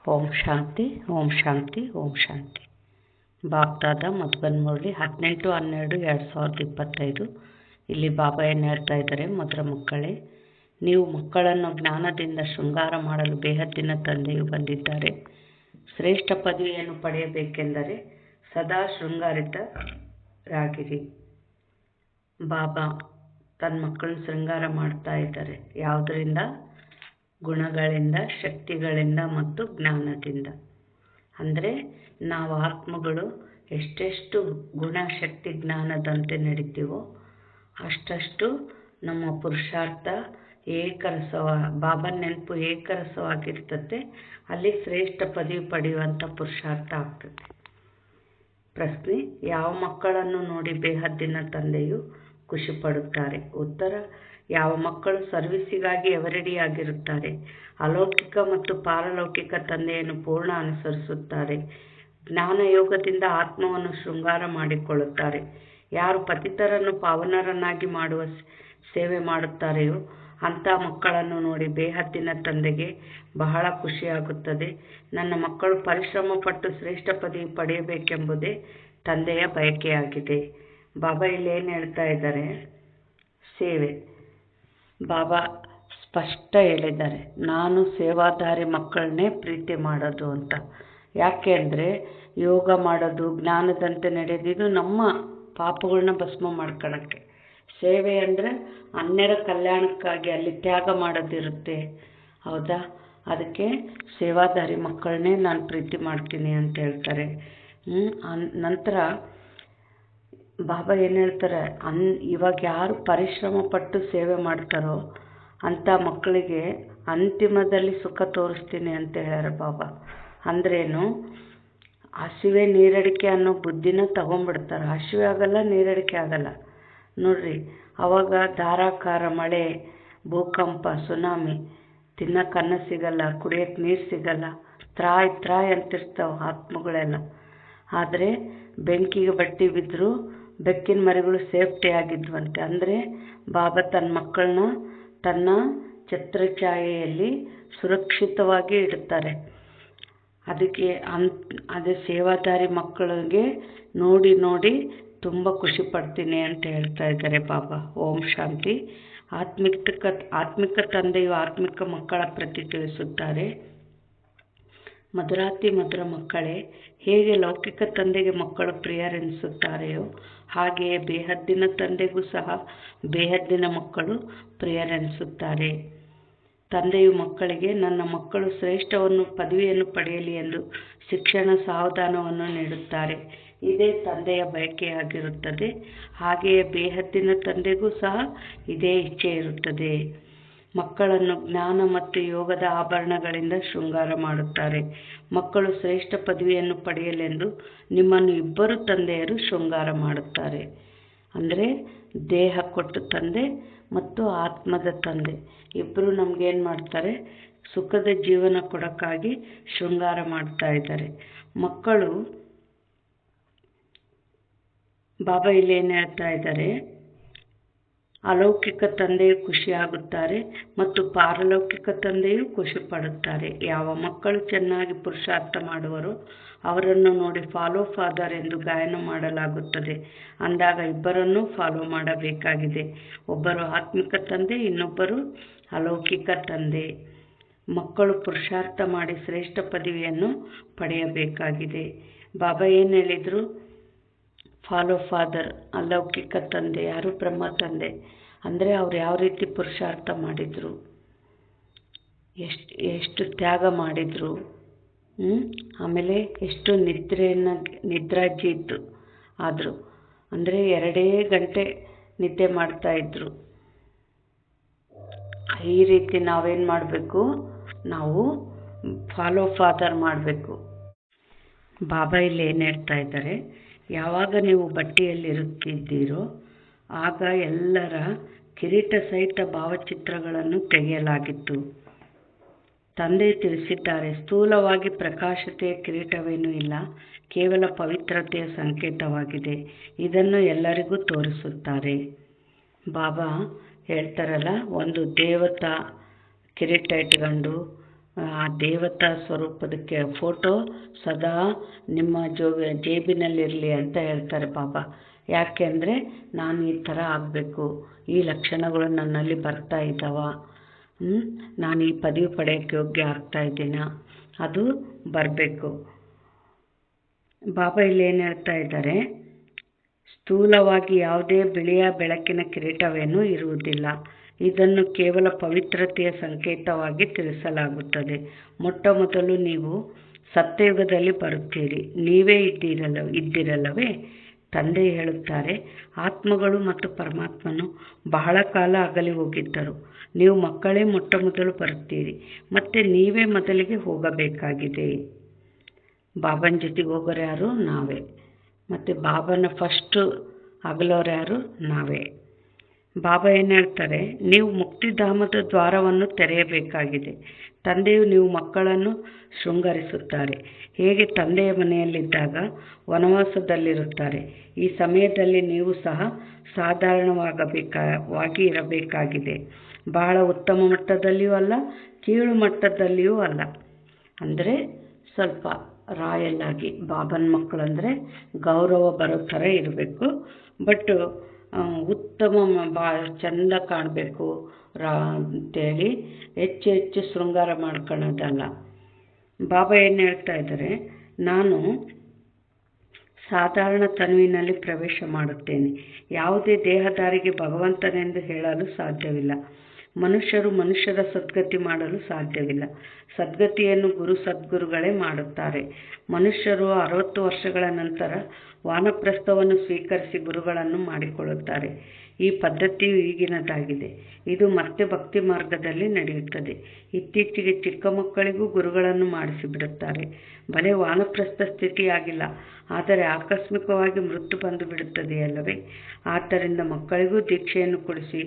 ಓಂ ಶಾಂತಿ ಓಂ ಶಾಂತಿ ಓಂ ಶಾಂತಿ. ಬಾಗ್ದಾದ ಮಧುಬನ್ ಮುರಳಿ 18/12/2025. ಇಲ್ಲಿ ಬಾಬಾ ಏನು ಹೇಳ್ತಾ ಇದ್ದಾರೆ, ಮಧುರ ಮಕ್ಕಳೇ, ನೀವು ಮಕ್ಕಳನ್ನು ಜ್ಞಾನದಿಂದ ಶೃಂಗಾರ ಮಾಡಲು ಬೇಹದ್ದಿನ ತಂದೆಯು ಬಂದಿದ್ದಾರೆ. ಶ್ರೇಷ್ಠ ಪದವಿಯನ್ನು ಪಡೆಯಬೇಕೆಂದರೆ ಸದಾ ಶೃಂಗಾರಿತರಾಗಿರಿ. ಬಾಬಾ ತನ್ನ ಮಕ್ಕಳನ್ನು ಶೃಂಗಾರ ಮಾಡ್ತಾ ಇದ್ದಾರೆ. ಯಾವುದರಿಂದ? ಗುಣಗಳಿಂದ, ಶಕ್ತಿಗಳಿಂದ ಮತ್ತು ಜ್ಞಾನದಿಂದ. ಅಂದರೆ ನಾವು ಆತ್ಮಗಳು ಎಷ್ಟೆಷ್ಟು ಗುಣ, ಶಕ್ತಿ, ಜ್ಞಾನದಂತೆ ನಡೀತೀವೋ ಅಷ್ಟಷ್ಟು ನಮ್ಮ ಪುರುಷಾರ್ಥ ಬಾಬಾ ನೆನಪು ಏಕರಸವಾಗಿರ್ತದೆ. ಅಲ್ಲಿ ಶ್ರೇಷ್ಠ ಪದವಿ ಪಡೆಯುವಂಥ ಪುರುಷಾರ್ಥ ಆಗ್ತದೆ. ಪ್ರಶ್ನೆ: ಯಾವ ಮಕ್ಕಳನ್ನು ನೋಡಿ ಬೇಹದ್ದಿನ ತಂದೆಯು ಖುಷಿ ಪಡುತ್ತಾರೆ? ಉತ್ತರ: ಯಾವ ಮಕ್ಕಳು ಸರ್ವಿಸಿಗಾಗಿ ಎವರೆಡಿಯಾಗಿರುತ್ತಾರೆ, ಅಲೌಕಿಕ ಮತ್ತು ಪಾರಲೌಕಿಕ ತಂದೆಯನ್ನು ಪೂರ್ಣ ಅನುಸರಿಸುತ್ತಾರೆ, ಜ್ಞಾನ ಯೋಗದಿಂದ ಆತ್ಮವನ್ನು ಶೃಂಗಾರ ಮಾಡಿಕೊಳ್ಳುತ್ತಾರೆ. ಯಾರು ಪತಿತರನ್ನು ಪಾವನರನ್ನಾಗಿ ಮಾಡುವ ಸೇವೆ ಮಾಡುತ್ತಾರೆಯೋ ಅಂಥ ಮಕ್ಕಳನ್ನು ನೋಡಿ ಬೇಹದ್ದಿನ ತಂದೆಗೆ ಬಹಳ ಖುಷಿಯಾಗುತ್ತದೆ. ನನ್ನ ಮಕ್ಕಳು ಪರಿಶ್ರಮ ಪಟ್ಟು ಶ್ರೇಷ್ಠ ಪದವಿ ಪಡೆಯಬೇಕೆಂಬುದೇ ತಂದೆಯ ಬಯಕೆಯಾಗಿದೆ. ಬಾಬಾ ಇಲ್ಲಿ ಏನು ಹೇಳ್ತಾ ಇದ್ದಾರೆ? ಸೇವೆ. ಬಾಬಾ ಸ್ಪಷ್ಟ ಹೇಳಿದ್ದಾರೆ, ನಾನು ಸೇವಾದಾರಿ ಮಕ್ಕಳನ್ನೇ ಪ್ರೀತಿ ಮಾಡೋದು ಅಂತ. ಯಾಕೆ ಅಂದರೆ ಯೋಗ ಮಾಡೋದು, ಜ್ಞಾನದಂತೆ ನಡೆದಿದ್ದು ನಮ್ಮ ಪಾಪಗಳನ್ನ ಭಸ್ಮ ಮಾಡ್ಕೊಳ್ಳೋಕ್ಕೆ. ಸೇವೆ ಅಂದರೆ ಅನ್ಯರ ಕಲ್ಯಾಣಕ್ಕಾಗಿ ಅಲ್ಲಿ ತ್ಯಾಗ ಮಾಡೋದಿರುತ್ತೆ, ಹೌದಾ? ಅದಕ್ಕೆ ಸೇವಾದಾರಿ ಮಕ್ಕಳನ್ನೇ ನಾನು ಪ್ರೀತಿ ಮಾಡ್ತೀನಿ ಅಂತ ಹೇಳ್ತಾರೆ. ನಂತರ ಬಾಬಾ ಏನು ಹೇಳ್ತಾರೆ, ಇವಾಗ ಯಾರು ಪರಿಶ್ರಮ ಪಟ್ಟು ಸೇವೆ ಮಾಡ್ತಾರೋ ಅಂಥ ಮಕ್ಕಳಿಗೆ ಅಂತಿಮದಲ್ಲಿ ಸುಖ ತೋರಿಸ್ತೀನಿ ಅಂತ ಹೇಳ್ಯಾರ ಬಾಬಾ. ಅಂದ್ರೇನು? ಹಸಿವೆ ನೀರಡಿಕೆ ಅನ್ನೋ ಬುದ್ಧಿನ ತಗೊಂಡ್ಬಿಡ್ತಾರೆ. ಹಸಿವೆ ಆಗಲ್ಲ, ನೀರಡಿಕೆ ಆಗಲ್ಲ. ನೋಡ್ರಿ, ಅವಾಗ ಧಾರಾಕಾರ ಮಳೆ, ಭೂಕಂಪ, ಸುನಾಮಿ, ತಿನ್ನಕ್ಕೆ ಅನ್ನ ಸಿಗಲ್ಲ, ಕುಡಿಯೋಕ್ಕೆ ನೀರು ಸಿಗಲ್ಲ, ತ್ರಾಯ್ ಅಂತಿರ್ತಾವೆ ಆತ್ಮಗಳೆಲ್ಲ. ಆದರೆ ಬೆಂಕಿಗೆ ಬಟ್ಟಿ ಬಿದ್ದರೂ ಬೆಕ್ಕಿನ ಮರಿಗಳು ಸೇಫ್ಟಿ ಆಗಿದ್ವಂತೆ. ಅಂದರೆ ಬಾಬಾ ತನ್ನ ಮಕ್ಕಳನ್ನ ತನ್ನ ಛತ್ರಛಾಯೆಯಲ್ಲಿ ಸುರಕ್ಷಿತವಾಗಿ ಇಡುತ್ತಾರೆ. ಅದಕ್ಕೆ ಅದೇ ಸೇವಾದಾರಿ ಮಕ್ಕಳಿಗೆ ನೋಡಿ ತುಂಬ ಖುಷಿ ಪಡ್ತೀನಿ ಅಂತ ಹೇಳ್ತಾ ಇದ್ದಾರೆ ಬಾಬಾ. ಓಂ ಶಾಂತಿ. ಆತ್ಮಿಕ ತಂದೆಯು ಆತ್ಮಿಕ ಮಕ್ಕಳ ಪ್ರತಿ ತಿಳಿಸುತ್ತಾರೆ. ಮಧುರಾತಿ ಮಧುರ ಮಕ್ಕಳೇ, ಹೇಗೆ ಲೌಕಿಕ ತಂದೆಗೆ ಮಕ್ಕಳು ಪ್ರಿಯರೆನಿಸುತ್ತಾರೆಯೋ ಹಾಗೆಯೇ ಬೇಹದ್ದಿನ ತಂದೆಗೂ ಸಹ ಬೇಹದ್ದಿನ ಮಕ್ಕಳು ಪ್ರಿಯರೆನಿಸುತ್ತಾರೆ. ತಂದೆಯು ಮಕ್ಕಳಿಗೆ ನನ್ನ ಮಕ್ಕಳು ಶ್ರೇಷ್ಠವನ್ನು ಪದವಿಯನ್ನು ಪಡೆಯಲಿ ಎಂದು ಶಿಕ್ಷಣ ಸಾವಧಾನವನ್ನು ನೀಡುತ್ತಾರೆ. ಇದೇ ತಂದೆಯ ಬಯಕೆಯಾಗಿರುತ್ತದೆ. ಹಾಗೆಯೇ ಬೇಹದ್ದಿನ ತಂದೆಗೂ ಸಹ ಇದೇ ಇಚ್ಛೆ ಇರುತ್ತದೆ. ಮಕ್ಕಳನ್ನು ಜ್ಞಾನ ಮತ್ತು ಯೋಗದ ಆಭರಣಗಳಿಂದ ಶೃಂಗಾರ ಮಾಡುತ್ತಾರೆ. ಮಕ್ಕಳು ಶ್ರೇಷ್ಠ ಪದವಿಯನ್ನು ಪಡೆಯಲೆಂದು ನಿಮ್ಮನ್ನು ಇಬ್ಬರು ತಂದೆಯರು ಶೃಂಗಾರ ಮಾಡುತ್ತಾರೆ. ಅಂದರೆ ದೇಹ ಕೊಟ್ಟು ತಂದೆ ಮತ್ತು ಆತ್ಮದ ತಂದೆ ಇಬ್ಬರು ನಮಗೇನು ಮಾಡ್ತಾರೆ? ಸುಖದ ಜೀವನ ಕೊಡೋಕ್ಕಾಗಿ ಶೃಂಗಾರ ಮಾಡ್ತಾ ಇದ್ದಾರೆ. ಮಕ್ಕಳು ಬಾಬಾ ಇಲ್ಲಿ ಏನು ಹೇಳ್ತಾ ಇದ್ದಾರೆ? ಅಲೌಕಿಕ ತಂದೆಯು ಖುಷಿಯಾಗುತ್ತಾರೆ ಮತ್ತು ಪಾರಲೌಕಿಕ ತಂದೆಯು ಖುಷಿ ಪಡುತ್ತಾರೆ. ಯಾವ ಮಕ್ಕಳು ಚೆನ್ನಾಗಿ ಪುರುಷಾರ್ಥ ಮಾಡುವರೋ ಅವರನ್ನು ನೋಡಿ ಫಾಲೋ ಫಾದರ್ ಎಂದು ಗಾಯನ ಮಾಡಲಾಗುತ್ತದೆ. ಅಂದಾಗ ಇಬ್ಬರನ್ನೂ ಫಾಲೋ ಮಾಡಬೇಕಾಗಿದೆ. ಒಬ್ಬರು ಆತ್ಮಿಕ ತಂದೆ, ಇನ್ನೊಬ್ಬರು ಅಲೌಕಿಕ ತಂದೆ. ಮಕ್ಕಳು ಪುರುಷಾರ್ಥ ಮಾಡಿ ಶ್ರೇಷ್ಠ ಪದವಿಯನ್ನು ಪಡೆಯಬೇಕಾಗಿದೆ. ಬಾಬಾ ಏನು ಹೇಳಿದರು? ಫಾಲೋ ಫಾದರ್, ಅಲೌಕಿಕ ತಂದೆ ಯಾರು? ಬ್ರಹ್ಮ ತಂದೆ. ಅಂದರೆ ಅವ್ರು ಯಾವ ರೀತಿ ಪುರುಷಾರ್ಥ ಮಾಡಿದರು, ಎಷ್ಟು ತ್ಯಾಗ ಮಾಡಿದರು, ಆಮೇಲೆ ಎಷ್ಟು ನಿದ್ರಾಜಿತ್ತು ಆದರು. ಅಂದರೆ 2 ಗಂಟೆ ನಿದ್ದೆ ಮಾಡ್ತಾಯಿದ್ರು. ಈ ರೀತಿ ನಾವೇನು ಮಾಡಬೇಕು? ನಾವು ಫಾಲೋ ಫಾದರ್ ಮಾಡಬೇಕು. ಬಾಬಾ ಇಲ್ಲಿ ಏನು ಹೇಳ್ತಾ ಇದ್ದಾರೆ? ಯಾವಾಗ ನೀವು ಬಟ್ಟೆಯಲ್ಲಿರುತ್ತಿದ್ದೀರೋ ಆಗ ಎಲ್ಲರ ಕಿರೀಟ ಸಹಿತ ಭಾವಚಿತ್ರಗಳನ್ನು ತೆಗೆಯಲಾಗಿತ್ತು. ತಂದೆ ತಿಳಿಸಿದ್ದಾರೆ, ಸ್ಥೂಲವಾಗಿ ಪ್ರಕಾಶತೆಯ ಕಿರೀಟವೇನೂ ಇಲ್ಲ, ಕೇವಲ ಪವಿತ್ರತೆಯ ಸಂಕೇತವಾಗಿದೆ. ಇದನ್ನು ಎಲ್ಲರಿಗೂ ತೋರಿಸುತ್ತಾರೆ. ಬಾಬಾ ಹೇಳ್ತಾರಲ್ಲ, ಒಂದು ದೇವತಾ ಕಿರೀಟ ಇಟ್ಕೊಂಡು ಆ ದೇವತಾ ಸ್ವರೂಪದ ಫೋಟೋ ಸದಾ ನಿಮ್ಮ ಜೇಬಿನಲ್ಲಿರಲಿ ಅಂತ ಹೇಳ್ತಾರೆ ಬಾಬಾ. ಯಾಕೆ ಅಂದರೆ ನಾನು ಈ ಥರ ಆಗಬೇಕು, ಈ ಲಕ್ಷಣಗಳು ನನ್ನಲ್ಲಿ ಬರ್ತಾ ಇದ್ದಾವ, ನಾನು ಈ ಪದವಿ ಪಡೆಯೋಕ್ಕೆ ಯೋಗ್ಯ ಆಗ್ತಾ ಇದ್ದೀನ, ಅದು ಬರಬೇಕು. ಬಾಬಾ ಇಲ್ಲಿ ಏನು ಹೇಳ್ತಾ ಇದ್ದಾರೆ, ಸ್ಥೂಲವಾಗಿ ಯಾವುದೇ ಬಿಳಿಯ ಬೆಳಕಿನ ಕಿರೀಟವೇನೂ ಇರುವುದಿಲ್ಲ. ಇದನ್ನು ಕೇವಲ ಪವಿತ್ರತೆಯ ಸಂಕೇತವಾಗಿ ತಿಳಿಸಲಾಗುತ್ತದೆ. ಮೊಟ್ಟ ಮೊದಲು ನೀವು ಸತ್ಯಯುಗದಲ್ಲಿ ಬರುತ್ತೀರಿ, ನೀವೇ ಇದ್ದಿರಲ್ಲವೇ? ತಂದೆ ಹೇಳುತ್ತಾರೆ, ಆತ್ಮಗಳು ಮತ್ತು ಪರಮಾತ್ಮನು ಬಹಳ ಕಾಲ ಅಗಲಿ ಹೋಗಿದ್ದರು. ನೀವು ಮಕ್ಕಳೇ ಮೊಟ್ಟ ಮೊದಲು ಬರುತ್ತೀರಿ, ಮತ್ತು ನೀವೇ ಮೊದಲಿಗೆ ಹೋಗಬೇಕಾಗಿದೆ. ಬಾಬನ ಜೊತೆಗೆ ಹೋಗೋರು ಯಾರು? ನಾವೇ. ಮತ್ತು ಬಾಬನ ಫಸ್ಟು ಅಗಲೋರು ಯಾರು? ನಾವೇ. ಬಾಬಾ ಏನು ಹೇಳ್ತಾರೆ, ನೀವು ಮುಕ್ತಿಧಾಮದ ದ್ವಾರವನ್ನು ತೆರೆಯಬೇಕಾಗಿದೆ. ತಂದೆಯು ನೀವು ಮಕ್ಕಳನ್ನು ಶೃಂಗರಿಸುತ್ತಾರೆ. ಹೇಗೆ ತಂದೆಯ ಮನೆಯಲ್ಲಿದ್ದಾಗ ವನವಾಸದಲ್ಲಿರುತ್ತಾರೆ, ಈ ಸಮಯದಲ್ಲಿ ನೀವು ಸಹ ಸಾಧಾರಣವಾಗಿ ಇರಬೇಕಾಗಿದೆ. ಬಹಳ ಉತ್ತಮ ಮಟ್ಟದಲ್ಲಿಯೂ ಅಲ್ಲ, ಕೀಳು ಮಟ್ಟದಲ್ಲಿಯೂ ಅಲ್ಲ. ಅಂದರೆ ಸ್ವಲ್ಪ ರಾಯಲ್ ಆಗಿ, ಬಾಬನ ಮಕ್ಕಳು ಅಂದರೆ ಗೌರವ ಬರೋ ಥರ ಇರಬೇಕು. ಬಟ್ ಉತ್ತಮ ಭಾಳ ಚೆಂದ ಕಾಣಬೇಕು ಅಂತೇಳಿ ಹೆಚ್ಚು ಶೃಂಗಾರ ಮಾಡ್ಕೊಳ್ಳೋದಲ್ಲ. ಬಾಬಾ ಏನು ಹೇಳ್ತಾ ಇದ್ದಾರೆ, ನಾನು ಸಾಧಾರಣ ತನುವಿನಲ್ಲಿ ಪ್ರವೇಶ ಮಾಡುತ್ತೇನೆ. ಯಾವುದೇ ದೇಹದಾರಿಗೆ ಭಗವಂತನೆಂದು ಹೇಳಲು ಸಾಧ್ಯವಿಲ್ಲ. ಮನುಷ್ಯರು ಮನುಷ್ಯರ ಸದ್ಗತಿ ಮಾಡಲು ಸಾಧ್ಯವಿಲ್ಲ. ಸದ್ಗತಿಯನ್ನು ಸದ್ಗುರುಗಳೇ ಮಾಡುತ್ತಾರೆ. ಮನುಷ್ಯರು 60 ವರ್ಷಗಳ ನಂತರ ವಾನಪ್ರಸ್ಥವನ್ನು ಸ್ವೀಕರಿಸಿ ಗುರುಗಳನ್ನು ಮಾಡಿಕೊಳ್ಳುತ್ತಾರೆ. ಈ ಪದ್ಧತಿಯು ಈಗಿನದಾಗಿದೆ. ಇದು ಮತ್ತೆ ಭಕ್ತಿ ಮಾರ್ಗದಲ್ಲಿ ನಡೆಯುತ್ತದೆ. ಇತ್ತೀಚೆಗೆ ಚಿಕ್ಕ ಮಕ್ಕಳಿಗೂ ಗುರುಗಳನ್ನು ಮಾಡಿಸಿಬಿಡುತ್ತಾರೆ. ಬರೀ ವಾನಪ್ರಸ್ಥ ಸ್ಥಿತಿಯಾಗಿಲ್ಲ, ಆದರೆ ಆಕಸ್ಮಿಕವಾಗಿ ಮೃತ್ಯು ಬಂದು ಬಿಡುತ್ತದೆಯಲ್ಲವೇ? ಆದ್ದರಿಂದ ಮಕ್ಕಳಿಗೂ ದೀಕ್ಷೆಯನ್ನು ಕೊಡಿಸಿ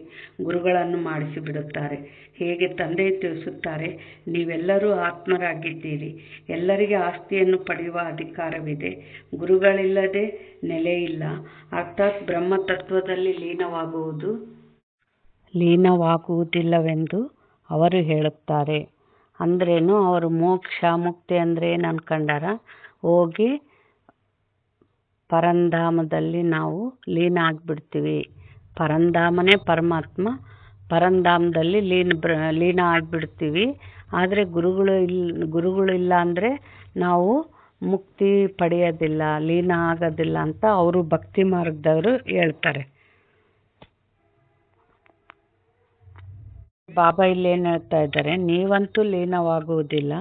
ಗುರುಗಳನ್ನು ಮಾಡಿಸಿಬಿಡುತ್ತಾರೆ. ಹೇಗೆ ತಂದೆ ತಿಳಿಸುತ್ತಾರೆ, ನೀವೆಲ್ಲರೂ ಆತ್ಮರಾಗಿದ್ದೀರಿ. ಎಲ್ಲರಿಗೆ ಆಸ್ತಿಯನ್ನು ಪಡೆಯುವ ಅಧಿಕಾರವಿದೆ. ಗುರುಗಳಿಲ್ಲದೆ ನೆಲೆಯಿಲ್ಲ. ಅರ್ಥಾತ್ ಬ್ರಹ್ಮತತ್ವದಲ್ಲಿ ಲೀನವಾಗುವುದಿಲ್ಲವೆಂದು ಅವರು ಹೇಳುತ್ತಾರೆ. ಅಂದ್ರೇನು? ಅವರು ಮೋಕ್ಷ ಮುಕ್ತಿ ಅಂದರೆ ಏನು ಅನ್ಕೊಂಡಾರ? ಹೋಗಿ ಪರಂಧಾಮದಲ್ಲಿ ನಾವು ಲೀನ ಆಗಿಬಿಡ್ತೀವಿ. ಪರಂಧಾಮನೇ ಪರಮಾತ್ಮ, ಪರಂಧಾಮದಲ್ಲಿ ಲೀನ ಆಗಿಬಿಡ್ತೀವಿ. ಆದರೆ ಗುರುಗಳಿಲ್ಲ ಅಂದರೆ ನಾವು ಮುಕ್ತಿ ಪಡೆಯೋದಿಲ್ಲ, ಲೀನ ಆಗೋದಿಲ್ಲ ಅಂತ ಅವರು ಭಕ್ತಿ ಮಾರ್ಗದವರು ಹೇಳ್ತಾರೆ. ಬಾಬಾ ಇಲ್ಲಿ ಏನು ಹೇಳ್ತಾ ಇದ್ದಾರೆ, ನೀವಂತೂ ಲೀನವಾಗುವುದಿಲ್ಲ.